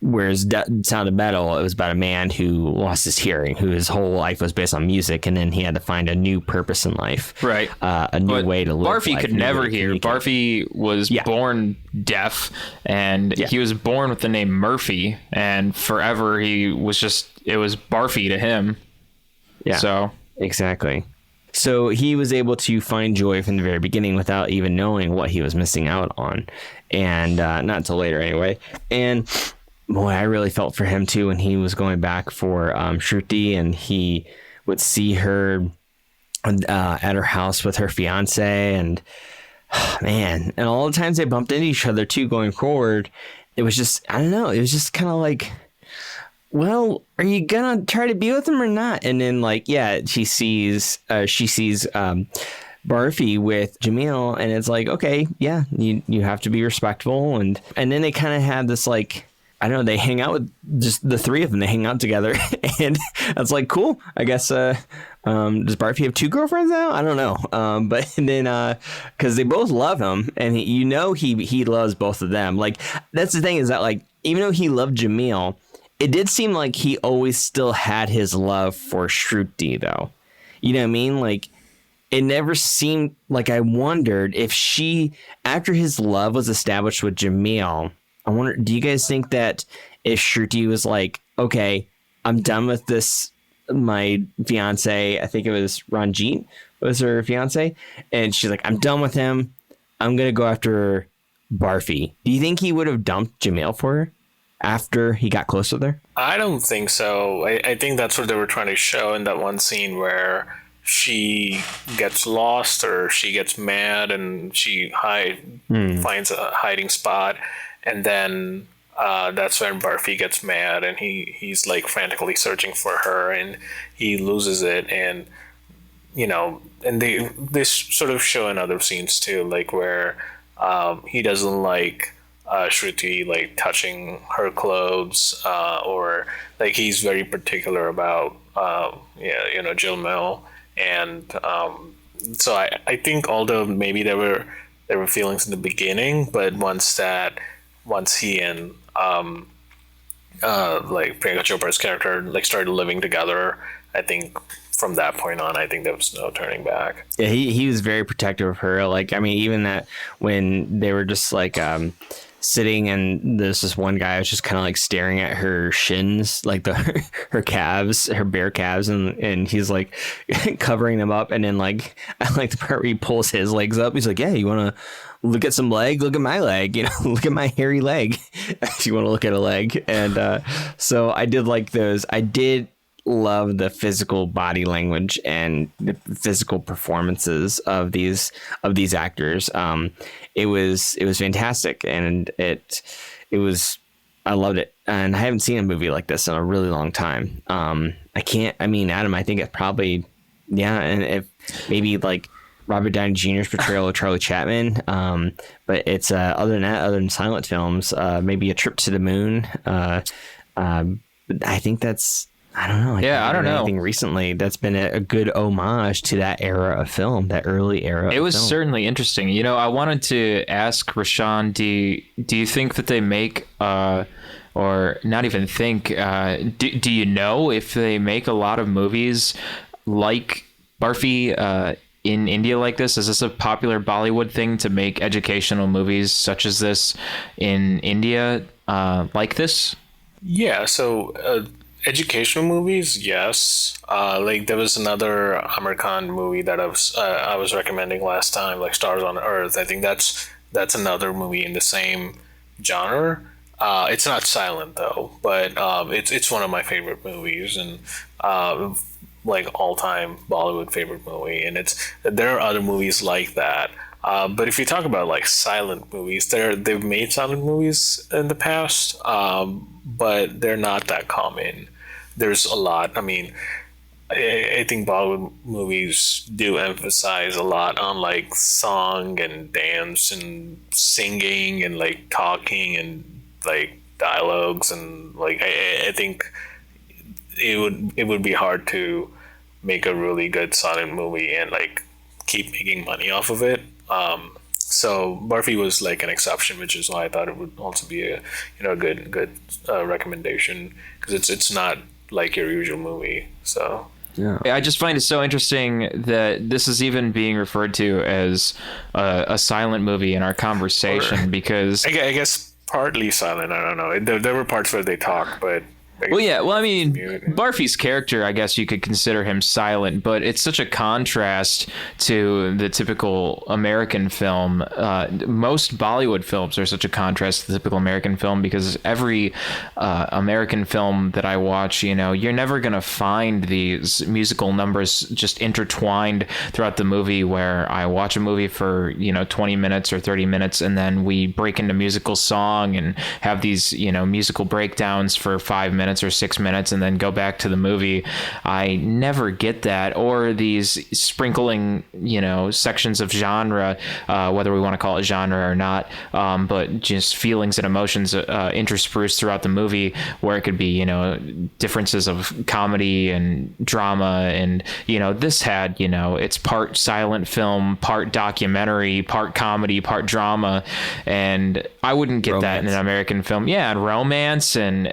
Speaker 3: Whereas Sound of Metal, it was about a man who lost his hearing, who his whole life was based on music, and then he had to find a new purpose in life,
Speaker 2: right?
Speaker 3: A new way to live.
Speaker 2: Barfi could never hear. Barfi was born deaf, and he was born with the name Murphy, and forever it was Barfi to him. Yeah. So
Speaker 3: exactly. So he was able to find joy from the very beginning without even knowing what he was missing out on, and not until later anyway. And boy, I really felt for him too when he was going back for Shruti, and he would see her at her house with her fiance, and man, and all the times they bumped into each other too going forward, it was just, I don't know, it was just kind of like, well, are you gonna try to be with him or not? And then like, she sees Barfi with Jamil, and it's like, okay, you have to be respectful, and then they kind of have this like, I don't know, they hang out with just the three of them. They hang out together, and that's like, cool. I guess, does Barfi have two girlfriends now? I don't know. But then, cause they both love him, and he loves both of them. Like, that's the thing, is that like, even though he loved Jamil, it did seem like he always still had his love for Shruti though. You know what I mean? Like, it never seemed like, I wondered if she, after his love was established with Jamil, I wonder, do you guys think that if Shruti was like, okay, I'm done with this, my fiance, I think it was Ranjit was her fiance, and she's like, I'm done with him, I'm going to go after Barfi. Do you think he would have dumped Jamil for her after he got close with her?
Speaker 1: I don't think so. I think that's what they were trying to show in that one scene where she gets lost or she gets mad and she finds a hiding spot, and then that's when Barfi gets mad and he's like frantically searching for her and he loses it. And and they sort of show in other scenes too, like where he doesn't like Shruti like touching her clothes, or like he's very particular about Jilmel. And so I think, although maybe there were feelings in the beginning, but once he and like Priyanka Chopra's character like started living together, I think from that point on, I think there was no turning back.
Speaker 3: Yeah, he was very protective of her. Like, I mean, even that when they were just like sitting, and there's this one guy was just kind of like staring at her shins, like her calves, her bare calves, and he's like covering them up. And then like, I like the part where he pulls his legs up. He's like, yeah, you want to look at some leg? Look at my leg, look at my hairy leg. If you want to look at a leg. And so I did like those. I did love the physical body language and the physical performances of these actors. It was fantastic, and it was, I loved it. And I haven't seen a movie like this in a really long time. Adam, I think it probably, yeah. And if maybe like Robert Downey Jr.'s portrayal of Charlie Chaplin. But it's other than silent films, maybe A Trip to the Moon. I think that's, I don't know.
Speaker 2: I don't know
Speaker 3: anything recently that's been a good homage to that era of film, that early era.
Speaker 2: It was certainly interesting. I wanted to ask Roshan, do you think that they make, or not even think, do you know if they make a lot of movies like Barfi in India like this? Is this a popular Bollywood thing to make educational movies such as this in India like this?
Speaker 1: Yeah, so educational movies, yes. Like there was another Amir Khan movie that I was recommending last time, like Stars on Earth. I think that's another movie in the same genre. It's not silent though, but it's one of my favorite movies, and like all-time Bollywood favorite movie. And there are other movies like that. But if you talk about like silent movies, they've made silent movies in the past, but they're not that common. There's a lot. I mean, I think Bollywood movies do emphasize a lot on like song and dance and singing and like talking and like dialogues, and like I think it would be hard to make a really good silent movie and like keep making money off of it. So Barfi was like an exception, which is why I thought it would also be a good recommendation, because it's not like your usual movie. So
Speaker 3: yeah,
Speaker 2: I just find it so interesting that this is even being referred to as a silent movie in our conversation, because
Speaker 1: I guess partly silent. I don't know. There were parts where they talk, but.
Speaker 2: Well, yeah. Well, I mean, Barfi's character, I guess you could consider him silent, but it's such a contrast to the typical American film. Most Bollywood films are such a contrast to the typical American film, because every American film that I watch, you're never going to find these musical numbers just intertwined throughout the movie, where I watch a movie for, 20 minutes or 30 minutes, and then we break into musical song and have these, musical breakdowns for 5 minutes or 6 minutes and then go back to the movie. I never get that, or these sprinkling, sections of genre, whether we want to call it genre or not, but just feelings and emotions interspersed throughout the movie, where it could be, differences of comedy and drama. And, this had, it's part silent film, part documentary, part comedy, part drama. And I wouldn't get that in an American film. Yeah, and romance. And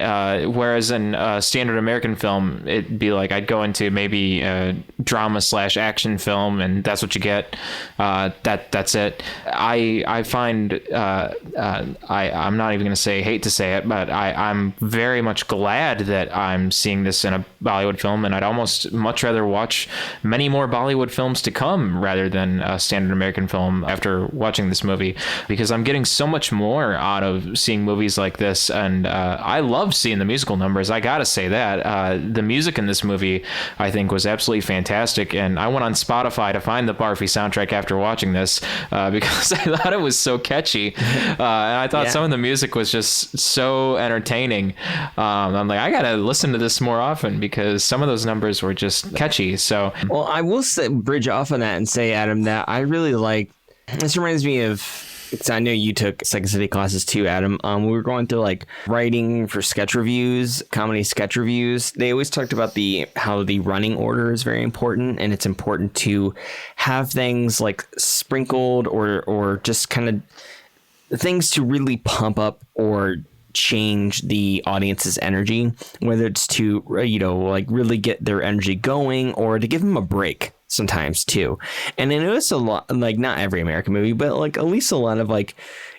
Speaker 2: whereas was in a standard American film, it'd be like I'd go into maybe a drama / action film, and that's what you get. That's it. I find I'm not even going to say, hate to say it, but I'm very much glad that I'm seeing this in a Bollywood film, and I'd almost much rather watch many more Bollywood films to come rather than a standard American film after watching this movie, because I'm getting so much more out of seeing movies like this. And I love seeing the musical numbers. I gotta say that the music in this movie, I think, was absolutely fantastic. And I went on Spotify to find the Barfi soundtrack after watching this because I thought it was so catchy. And I thought some of the music was just so entertaining. I'm like, I gotta listen to this more often because some of those numbers were just catchy. So,
Speaker 3: well, I will bridge off on that and say, Adam, that I really like. This reminds me of. Because I know you took Second City classes too, Adam. We were going through like writing for sketch reviews, comedy sketch reviews. They always talked about how the running order is very important, and it's important to have things like sprinkled or just kind of things to really pump up or change the audience's energy, whether it's to like really get their energy going or to give them a break sometimes too. And I noticed a lot, like not every American movie, but like at least a lot of like,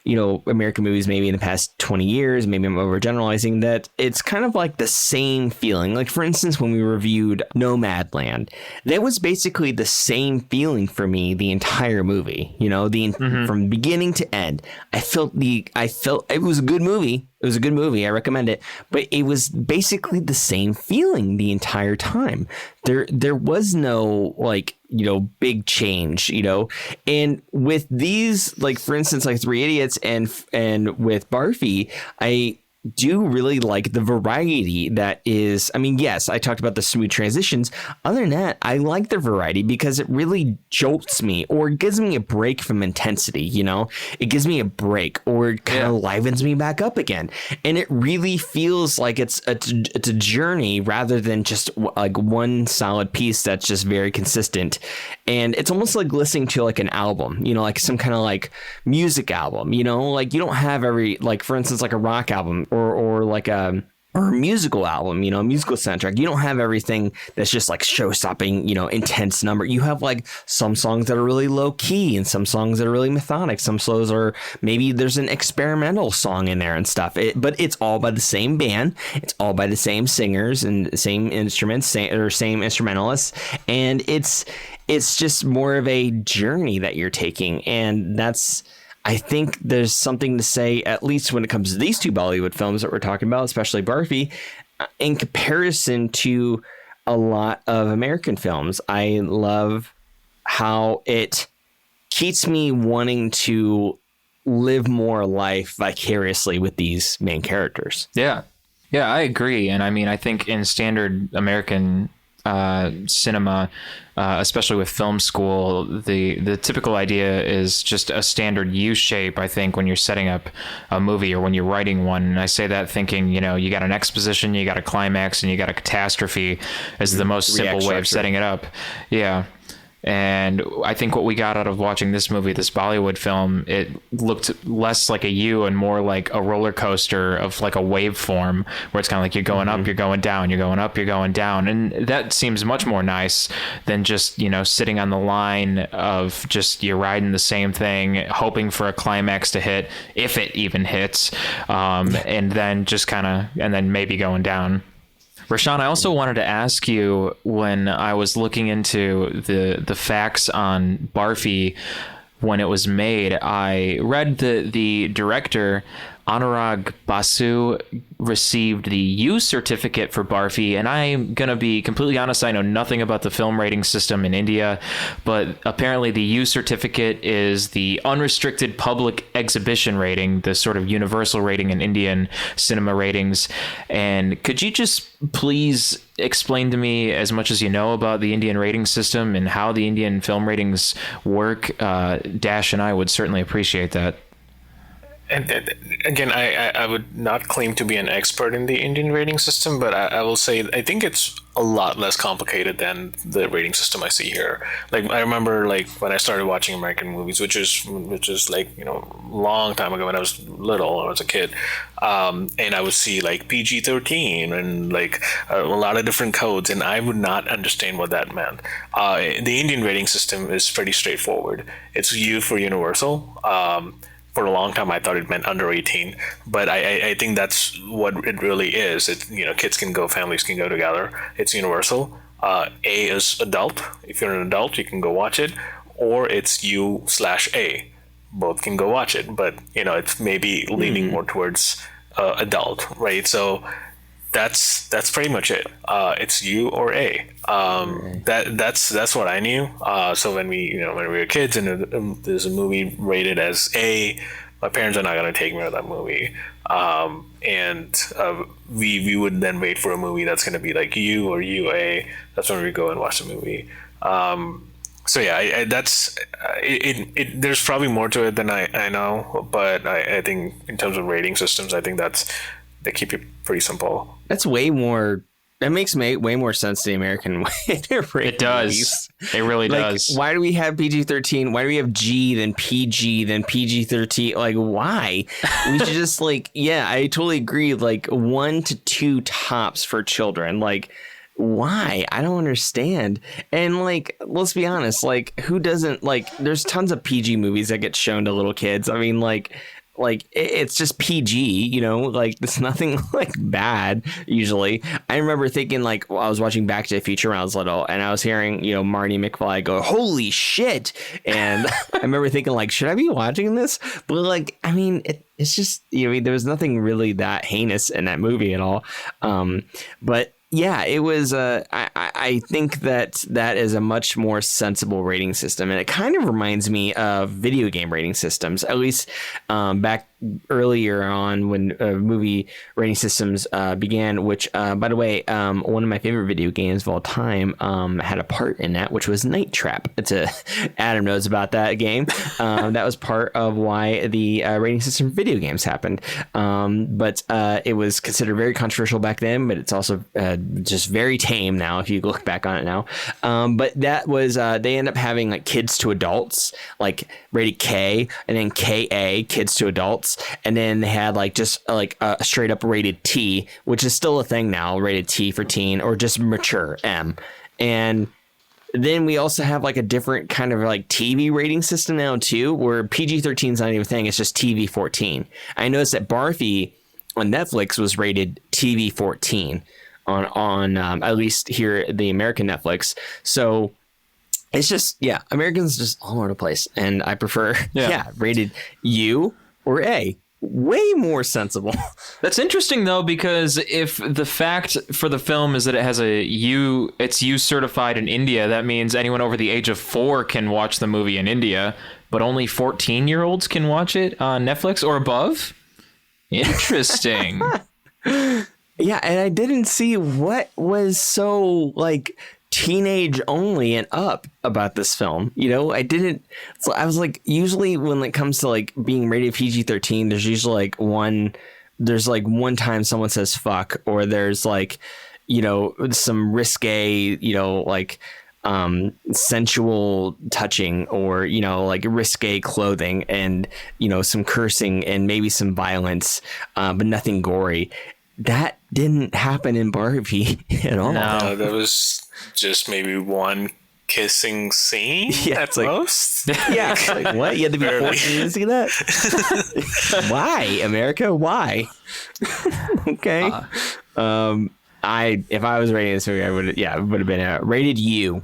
Speaker 3: American movies maybe in the past 20 years, maybe I'm overgeneralizing, that it's kind of like the same feeling. Like, for instance, when we reviewed Nomadland, that was basically the same feeling for me the entire movie, from beginning to end. I felt it was a good movie. It was a good movie. I recommend it. But it was basically the same feeling the entire time. There was no big change, and with these, like, for instance, like Three Idiots and with Barfi, I do really like the variety that is. I mean, yes, I talked about the smooth transitions. Other than that, I like the variety because it really jolts me or gives me a break from intensity. It gives me a break or it kind of livens me back up again. And it really feels like it's a journey rather than just like one solid piece that's just very consistent. And it's almost like listening to like an album, like some kind of like music album, like you don't have every, like, for instance, like a rock album or like a musical album, musical soundtrack. You don't have everything that's just like show-stopping, intense number. You have like some songs that are really low key and some songs that are really methodic. Some slows are, maybe there's an experimental song in there and stuff. But it's all by the same band. It's all by the same singers and same instruments, same instrumentalists. And it's just more of a journey that you're taking. And I think there's something to say, at least when it comes to these two Bollywood films that we're talking about, especially Barfi, in comparison to a lot of American films. I love how it keeps me wanting to live more life vicariously with these main characters.
Speaker 2: Yeah, I agree. And I mean, I think in standard American cinema, especially with film school, the typical idea is just a standard U shape, I think, when you're setting up a movie or when you're writing one. And I say that thinking, you got an exposition, you got a climax, and you got a catastrophe as the most simple way of setting it up. Yeah. And I think what we got out of watching this movie, this Bollywood film, it looked less like a U and more like a roller coaster of like a waveform, where it's kind of like you're going up, you're going down, you're going up, you're going down. And that seems much more nice than just, sitting on the line of just you're riding the same thing, hoping for a climax to hit, if it even hits, and then just and then maybe going down. Roshan, I also wanted to ask you, when I was looking into the facts on Barfi when it was made, I read the director, Anurag Basu, received the U certificate for Barfi, and I'm going to be completely honest, I know nothing about the film rating system in India, but apparently the U certificate is the unrestricted public exhibition rating, the sort of universal rating in Indian cinema ratings. And could you just please explain to me as much as you know about the Indian rating system and how the Indian film ratings work? Dash and I would certainly appreciate that.
Speaker 1: and again, I would not claim to be an expert in the Indian rating system, but I will say I think it's a lot less complicated than the rating system I see here. Like I remember, like when I started watching American movies, which is like long time ago when I was little, when I was a kid, and I would see like PG-13 and like a lot of different codes, and I would not understand what that meant. The Indian rating system is pretty straightforward. It's U for universal. For a long time, I thought it meant under 18, but I think that's what it really is. Kids can go, families can go together. It's universal. A is adult. If you're an adult, you can go watch it, or it's U/A. Both can go watch it, but it's maybe leaning more towards adult, right? So that's pretty much it. It's U or A. That's what I knew. So when we were kids and there's a movie rated as A, my parents are not going to take me to that movie. And we would then wait for a movie that's going to be like U or UA. That's when we go and watch the movie. So yeah, that's it. There's probably more to it than I know, but I think in terms of rating systems, I think they keep it pretty simple.
Speaker 3: That's way more. That makes way more sense to the American way to rate.
Speaker 2: It does.
Speaker 3: Movies.
Speaker 2: It really does.
Speaker 3: Why do we have PG-13? Why do we have G, then PG, then PG-13? Like, why? We should just I totally agree. 1 to 2 tops for children. Why? I don't understand. And let's be honest. Who doesn't There's tons of PG movies that get shown to little kids. I mean, it's just PG, there's nothing bad usually. I remember thinking I was watching Back to the Future when I was little, and I was hearing Marty McFly go, "Holy shit!" And I remember thinking should I be watching this? But I mean, it's just there was nothing really that heinous in that movie at all. But yeah, it was. I think that is a much more sensible rating system, and it kind of reminds me of video game rating systems. At least back earlier on when movie rating systems began. Which, by the way, one of my favorite video games of all time had a part in that, which was Night Trap. Adam knows about that game. That was part of why the rating system for video games happened. But it was considered very controversial back then. But it's also just very tame now if you look back on it now. But that was they end up having kids to adults, rated K, and then KA, kids to adults, and then they had just a straight up rated T, which is still a thing now, rated T for teen, or just mature M. And then we also have a different kind of TV rating system now too, where PG-13 is not even a thing, it's just TV-14. I noticed that Barfi on Netflix was rated TV-14 on at least here the American Netflix. So it's just Americans just all over the place, and I prefer rated U or A. Way more sensible.
Speaker 2: That's interesting though, because if the fact for the film is that it has it's U certified in India, that means anyone over the age of 4 can watch the movie in India, but only 14-year-olds can watch it on Netflix or above. Interesting.
Speaker 3: Yeah, and I didn't see what was so teenage only and up about this film. I didn't. So I was usually when it comes to being rated PG-13, there's usually one time someone says fuck, or there's some risque, sensual touching, or risque clothing, and some cursing and maybe some violence, but nothing gory. That didn't happen in Barfi at all.
Speaker 1: No, that was just maybe one kissing scene at most.
Speaker 3: Yeah, what? You had to be 14 to see that? Why, America? Why? Okay. If I was rating this movie, I would have been rated U.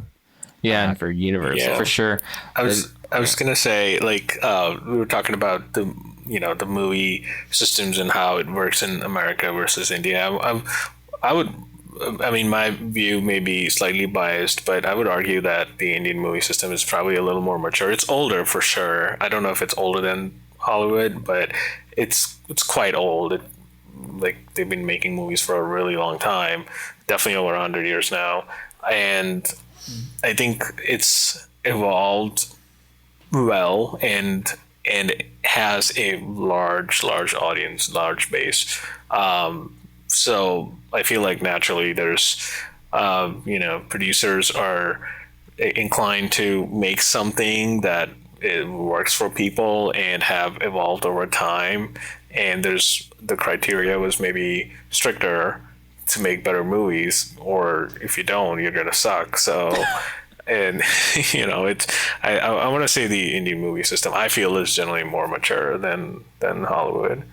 Speaker 2: Yeah,
Speaker 3: for Universal
Speaker 2: for sure.
Speaker 1: I was gonna say we were talking about the movie systems and how it works in America versus India. I mean, my view may be slightly biased, but I would argue that the Indian movie system is probably a little more mature. It's older for sure. I don't know if it's older than Hollywood, but it's quite old. They've been making movies for a really long time, definitely over 100 years now, and I think it's evolved well, and and it has a large audience, large base. So I feel like naturally there's, producers are inclined to make something that it works for people and have evolved over time. And there's the criteria was maybe stricter to make better movies, or if you don't, you're gonna suck. So, and it's I want to say the indie movie system I feel is generally more mature than Hollywood.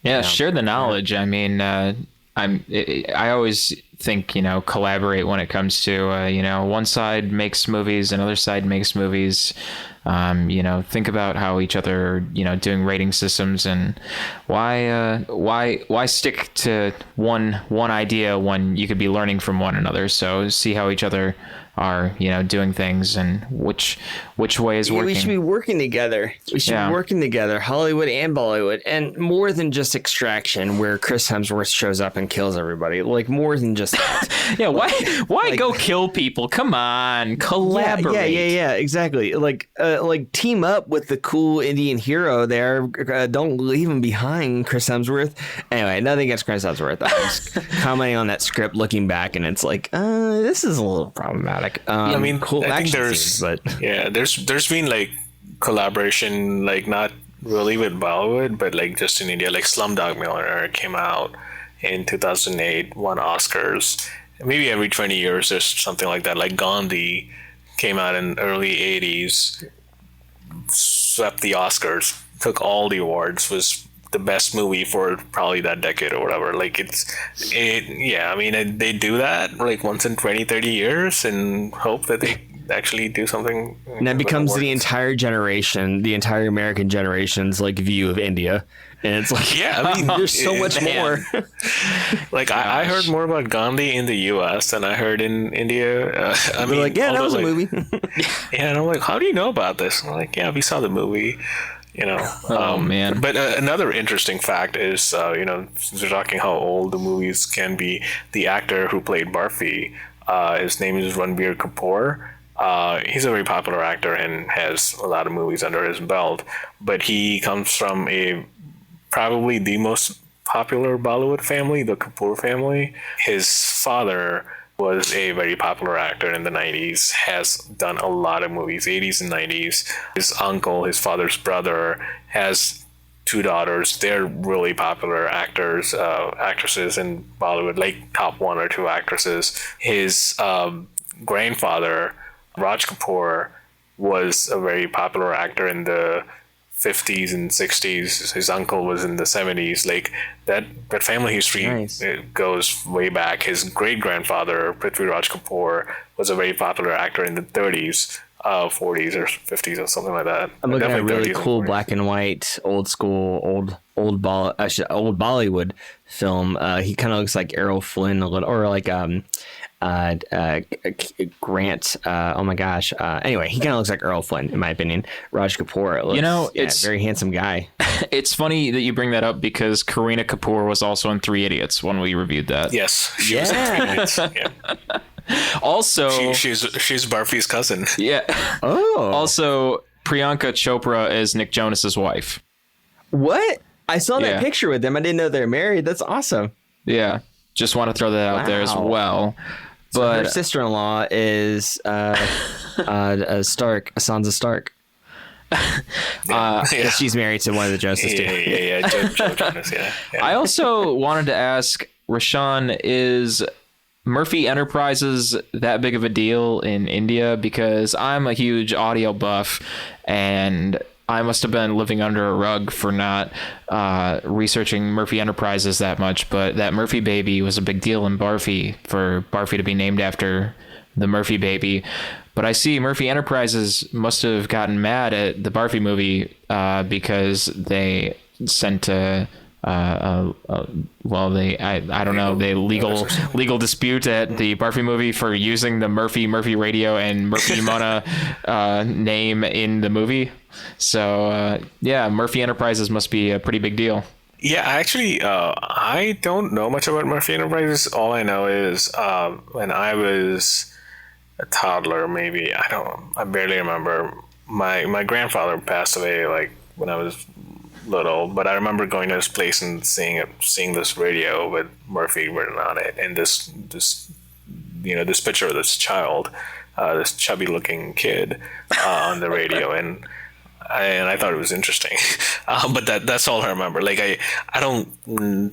Speaker 2: Yeah, share the knowledge. I mean, I always think, collaborate when it comes to, one side makes movies, another side makes movies. Think about how each other are, doing rating systems, and why stick to one idea when you could be learning from one another. So see how each other are, doing things, and which way is working.
Speaker 3: We should be working together. We should be working together, Hollywood and Bollywood, and more than just Extraction, where Chris Hemsworth shows up and kills everybody. Like, more than just that.
Speaker 2: Yeah, why go kill people? Come on, collaborate.
Speaker 3: Yeah, exactly. Like team up with the cool Indian hero there. Don't leave him behind, Chris Hemsworth. Anyway, nothing against Chris Hemsworth. I was commenting on that script, looking back, and it's like, this is a little problematic.
Speaker 1: I mean,
Speaker 3: cool
Speaker 1: I think
Speaker 3: action scenes, but
Speaker 1: there's been like collaboration, like not really with Bollywood, but like just in India, like Slumdog Millionaire came out in 2008, won Oscars. Maybe every 20 years there's something like that. Like Gandhi came out in early 80s, swept the Oscars, took all the awards, was the best movie for probably that decade or whatever. Like I mean, they do that like once in 20, 30 years and hope that they actually do something.
Speaker 3: And that becomes the entire generation, the entire American generation's like view of India. And it's like,
Speaker 1: I mean,
Speaker 3: there's so much more.
Speaker 1: Like I heard more about Gandhi in the US than I heard in India. I mean,
Speaker 3: like, that was a movie.
Speaker 1: And I'm like, how do you know about this? I'm like, we saw the movie.
Speaker 2: Oh man!
Speaker 1: But another interesting fact is, since we're talking how old the movies can be, the actor who played Barfi, his name is Ranbir Kapoor. He's a very popular actor and has a lot of movies under his belt. But he comes from probably the most popular Bollywood family, the Kapoor family. His father was a very popular actor in the 90s, has done a lot of movies, 80s and 90s. His uncle, his father's brother, has two daughters. They're really popular actors, actresses in Bollywood, like top one or two actresses. His grandfather, Raj Kapoor, was a very popular actor in the 50s and 60s. His uncle was in the 70s. Like that family history it goes way back. His great grandfather, Prithviraj Kapoor, was a very popular actor in the 30s, 40s or 50s or something like that.
Speaker 3: I'm looking at a really cool black and white, old school, old Bollywood film. He kind of looks like Errol Flynn a little, or like Grant. Oh my gosh. Anyway, he kind of looks like Earl Flynn, in my opinion. Raj Kapoor looks, it's a very handsome guy.
Speaker 2: It's funny that you bring that up because Kareena Kapoor was also in Three Idiots when we reviewed that.
Speaker 1: Yes. She was in 3 Idiots. Yeah.
Speaker 2: Also,
Speaker 1: she's Barfi's cousin.
Speaker 2: Yeah.
Speaker 3: Oh.
Speaker 2: Also, Priyanka Chopra is Nick Jonas's wife.
Speaker 3: What? I saw that picture with them. I didn't know they're married. That's awesome.
Speaker 2: Yeah. Just want to throw that out there as well.
Speaker 3: So
Speaker 2: but
Speaker 3: her sister-in-law is Stark, Sansa Stark. She's married to one of the Joneses too.
Speaker 1: Yeah. Joe Jonas, yeah.
Speaker 2: I also wanted to ask, Roshan, is Murphy Enterprises that big of a deal in India? Because I'm a huge audio buff, and I must have been living under a rug for not researching Murphy Enterprises that much, but that Murphy baby was a big deal in Barfi, for Barfi to be named after the Murphy baby. But I see Murphy Enterprises must have gotten mad at the Barfi movie because they sent I don't know, they legal dispute at the Barfi movie for using the Murphy Radio and Murphy Yamuna name in the movie. So Murphy Enterprises must be a pretty big deal.
Speaker 1: Yeah, actually, I don't know much about Murphy Enterprises. All I know is when I was a toddler, maybe I barely remember my grandfather passed away like when I was little, but I remember going to this place and seeing this radio with Murphy written on it, and this this picture of this child, this chubby looking kid on the radio, and I thought it was interesting. But that's all I remember. Like I don't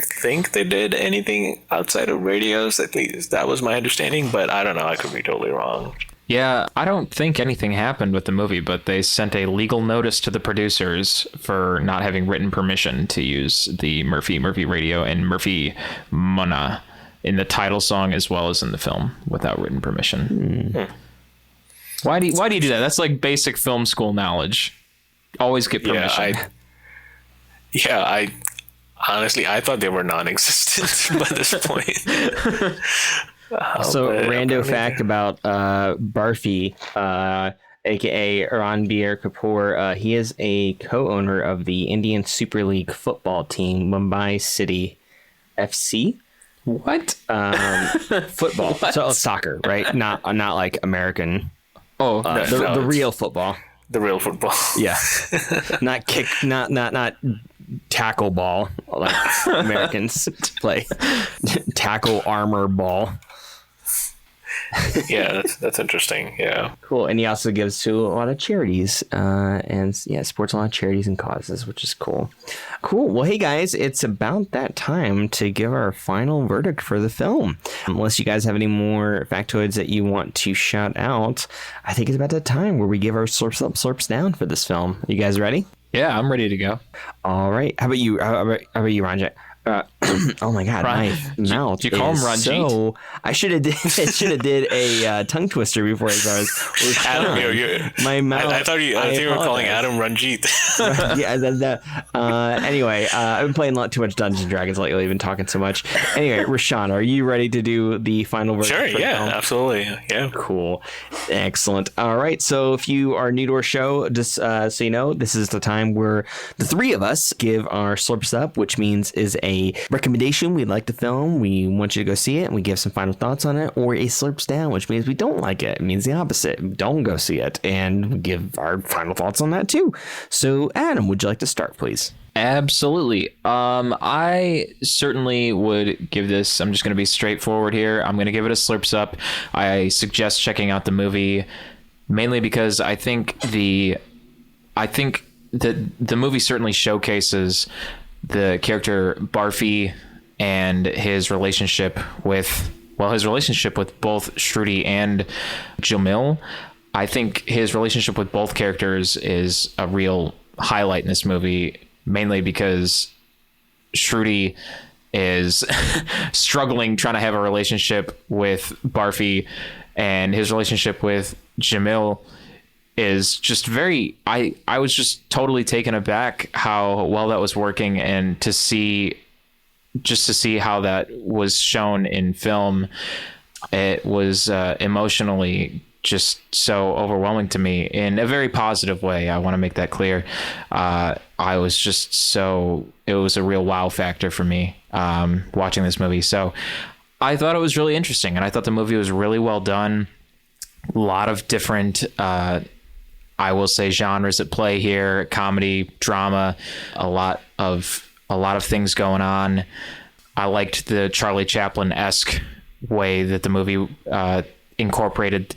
Speaker 1: think they did anything outside of radios. At least that was my understanding, but I don't know. I could be totally wrong.
Speaker 2: Yeah, I don't think anything happened with the movie, but they sent a legal notice to the producers for not having written permission to use the Murphy Radio and Murphy Mana in the title song as well as in the film without written permission. Why do you do that? That's like basic film school knowledge. Always get permission.
Speaker 1: I honestly I thought they were non-existent by this point.
Speaker 3: So, rando fact about Barfi, aka Ranbir Kapoor, he is a co-owner of the Indian Super League football team, Mumbai City FC.
Speaker 2: What?
Speaker 3: Football. What? So soccer, right? Not like American.
Speaker 2: Oh,
Speaker 3: the real football.
Speaker 1: The real football.
Speaker 3: Yeah. Not kick. Not tackle ball like Americans play. Tackle armor ball.
Speaker 1: Yeah, that's interesting. Yeah,
Speaker 3: cool. And he also gives to a lot of charities, and supports a lot of charities and causes, which is cool. Well, hey guys, it's about that time to give our final verdict for the film. Unless you guys have any more factoids that you want to shout out, I think it's about that time where we give our slurps up, slurps down for this film. You guys ready?
Speaker 2: Yeah, I'm ready to go.
Speaker 3: All right. How about you? How about you, Ranjit? Oh my God, my mouth.
Speaker 2: Did you call him Ranjit?
Speaker 3: So I should have did a tongue twister before I started.
Speaker 1: Adam,
Speaker 3: my mouth.
Speaker 1: I thought you were calling Adam Ranjit.
Speaker 3: Anyway, I've been playing too much Dungeons and Dragons lately. I've been talking so much. Anyway, Roshan, are you ready to do the final version?
Speaker 1: Sure. Yeah. Absolutely. Yeah.
Speaker 3: Cool. Excellent. All right. So if you are new to our show, just so you know, this is the time where the three of us give our slurps up, which means is a recommendation. We like the film, we want you to go see it, and we give some final thoughts on it, or a slurps down, which means we don't like it. It means the opposite. Don't go see it, and we give our final thoughts on that too. So Adam, would you like to start, please?
Speaker 2: Absolutely. I certainly would give this, I'm just going to be straightforward here, I'm going to give it a slurps up. I suggest checking out the movie mainly because I think the movie certainly showcases the character Barfi and his relationship with both Shruti and Jamil. I think his relationship with both characters is a real highlight in this movie, mainly because Shruti is struggling trying to have a relationship with Barfi, and his relationship with Jamil is just I was just totally taken aback how well that was working, and to see how that was shown in film, it was emotionally just so overwhelming to me in a very positive way. I want to make that clear. It was a real wow factor for me watching this movie. So I thought it was really interesting, and I thought the movie was really well done. A lot of different I will say genres at play here: comedy, drama, a lot of things going on. I liked the Charlie Chaplin-esque way that the movie incorporated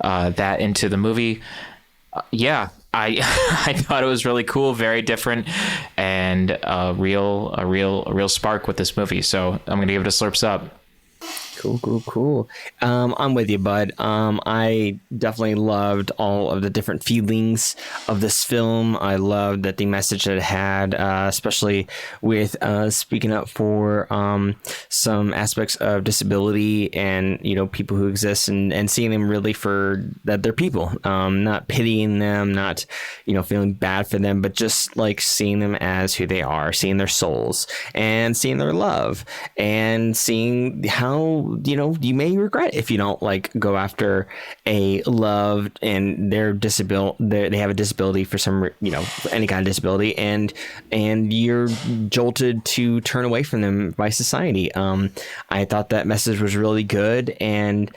Speaker 2: that into the movie. I thought it was really cool, very different, and a real spark with this movie. So I'm gonna give it a slurps up.
Speaker 3: Cool. I'm with you, bud. I definitely loved all of the different feelings of this film. I loved that the message that it had, especially with speaking up for some aspects of disability and, people who exist, and seeing them really for that they're people, not pitying them, not, feeling bad for them, but just like seeing them as who they are, seeing their souls and seeing their love, and seeing how, you may regret if you don't go after a love and their disability. They have a disability for some, any kind of disability, and you're jolted to turn away from them by society. I thought that message was really good, and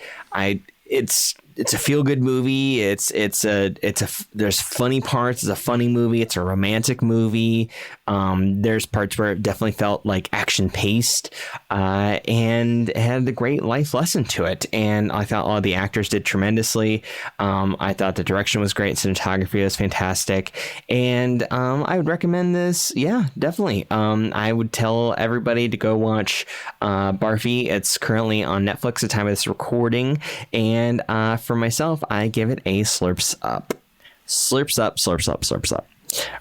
Speaker 3: it's it's a feel good movie. There's funny parts. It's a funny movie. It's a romantic movie. There's parts where it definitely felt like action paced, and it had a great life lesson to it. And I thought all the actors did tremendously. I thought the direction was great. Cinematography was fantastic. And I would recommend this. Yeah, definitely. I would tell everybody to go watch Barfi. It's currently on Netflix at the time of this recording. And for myself, I give it a slurps up. Slurps up, slurps up, slurps up.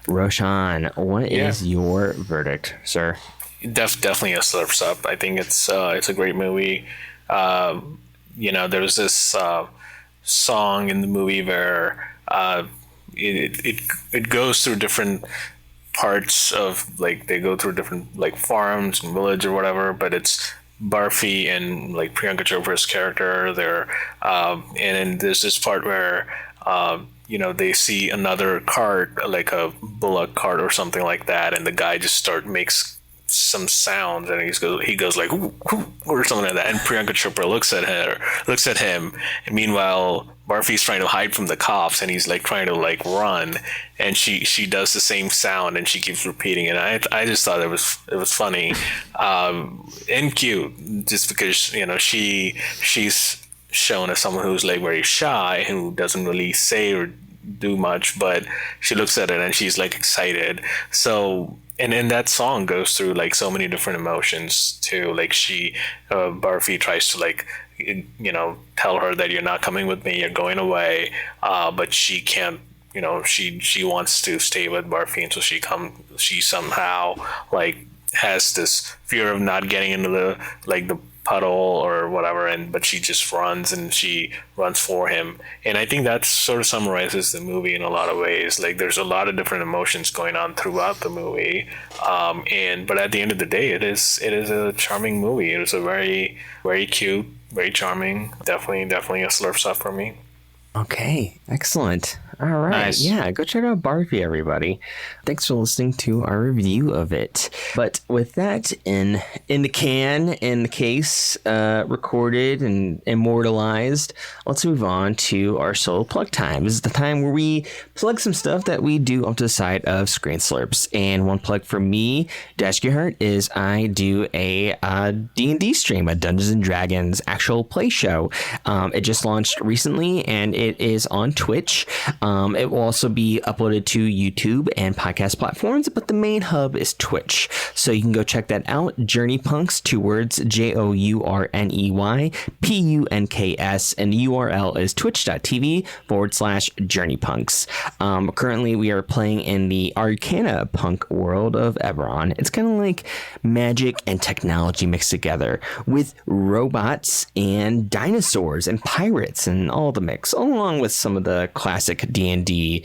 Speaker 3: Roshan, what is your verdict, sir?
Speaker 1: Definitely a slurps up. I think it's a great movie. There's this song in the movie where it goes through different parts of, like, they go through different, like, farms and village or whatever, but it's Barfi and, like, Priyanka Chopra's character there, and then there's this part where they see another cart, like a bullock cart or something like that, and the guy just makes some sounds, and he goes like ooh, ooh, or something like that, and Priyanka Chopra looks at him, and meanwhile Barfi's trying to hide from the cops, and he's like trying to like run, and she does the same sound, and she keeps repeating it. I just thought it was funny, and cute, just because she's shown as someone who's like very shy, who doesn't really say or do much, but she looks at it and she's like excited. So, and then that song goes through like so many different emotions too. Like Barfi tries to like, tell her that you're not coming with me, you're going away, but she can't. She wants to stay with Barfi, and so she somehow like has this fear of not getting into the puddle or whatever, but she just runs, and she runs for him. And I think that sort of summarizes the movie in a lot of ways. Like, there's a lot of different emotions going on throughout the movie, but at the end of the day, it is a charming movie. It is a very, very cute, very charming, definitely a slurp up for me.
Speaker 3: Okay, excellent. All right.
Speaker 2: Nice.
Speaker 3: Yeah, go check out Barfi, everybody. Thanks for listening to our review of it. But with that in the case, recorded and immortalized, let's move on to our solo plug time. This is the time where we plug some stuff that we do off to the side of Screen Slurps. And one plug for me, Dash Gearhart, is I do a D&D stream, a Dungeons & Dragons actual play show. It just launched recently, and it is on Twitch. It will also be uploaded to YouTube and podcast platforms, but the main hub is Twitch. So you can go check that out. Journey Punks, 2 words, JOURNEYPUNKS, and the URL is twitch.tv/JourneyPunks. Currently, we are playing in the Arcana punk world of Eberron. It's kind of like magic and technology mixed together with robots and dinosaurs and pirates and all the mix, along with some of the classic D&D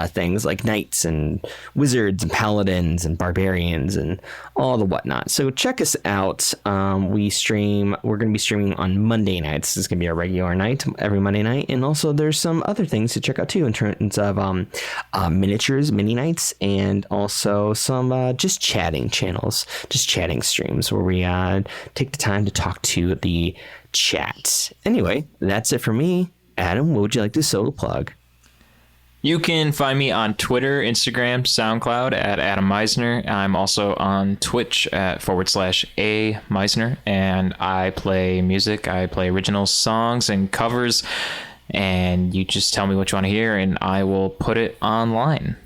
Speaker 3: things like knights and wizards and paladins and barbarians and all the whatnot. So check us out. We're going to be streaming on Monday nights. This is going to be our regular night every Monday night. And also there's some other things to check out too in terms of miniatures, mini nights, and also some just chatting channels, just chatting streams where we take the time to talk to the chat. Anyway, that's it for me. Adam, what would you like to solo plug?
Speaker 2: You can find me on Twitter, Instagram, SoundCloud at Adam Meisner. I'm also on Twitch at /A Meisner, and I play music. I play original songs and covers, and you just tell me what you want to hear, and I will put it online.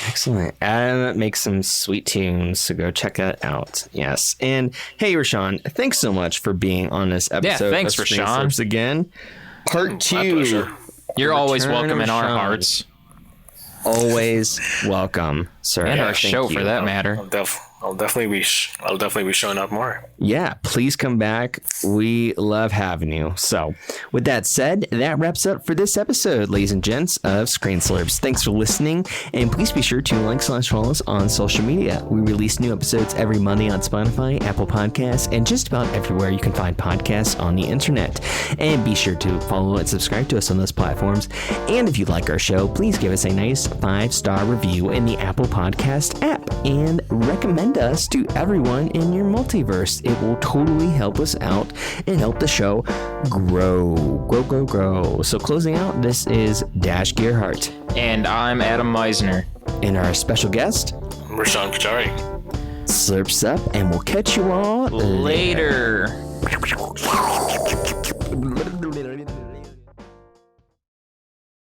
Speaker 3: Excellent. Adam makes some sweet tunes, so go check that out. Yes. And hey, Roshan, thanks so much for being on this episode.
Speaker 2: Yeah, thanks,
Speaker 3: of Screen
Speaker 2: Roshan.
Speaker 3: Slurps again. Part 2.
Speaker 2: You're always welcome in our
Speaker 3: Roshan.
Speaker 2: hearts.
Speaker 3: Always welcome, sir.
Speaker 2: And
Speaker 3: Yeah,
Speaker 2: our
Speaker 3: thank
Speaker 2: show,
Speaker 3: you.
Speaker 2: for that matter.
Speaker 1: I'll definitely be showing up more.
Speaker 3: Yeah, please come back. We love having you. So, with that said, that wraps up for this episode, ladies and gents, of Screen Slurps. Thanks for listening, and please be sure to like/follow us on social media. We release new episodes every Monday on Spotify, Apple Podcasts, and just about everywhere you can find podcasts on the internet. And be sure to follow and subscribe to us on those platforms. And if you like our show, please give us a nice 5-star review in the Apple Podcast app and recommend send us to everyone in your multiverse. It will totally help us out and help the show grow. So closing out, this is Dash Gearhart.
Speaker 2: And I'm Adam Meisner.
Speaker 3: And our special guest,
Speaker 1: Roshan Poojary.
Speaker 3: Slurps up, and we'll catch you all
Speaker 2: later.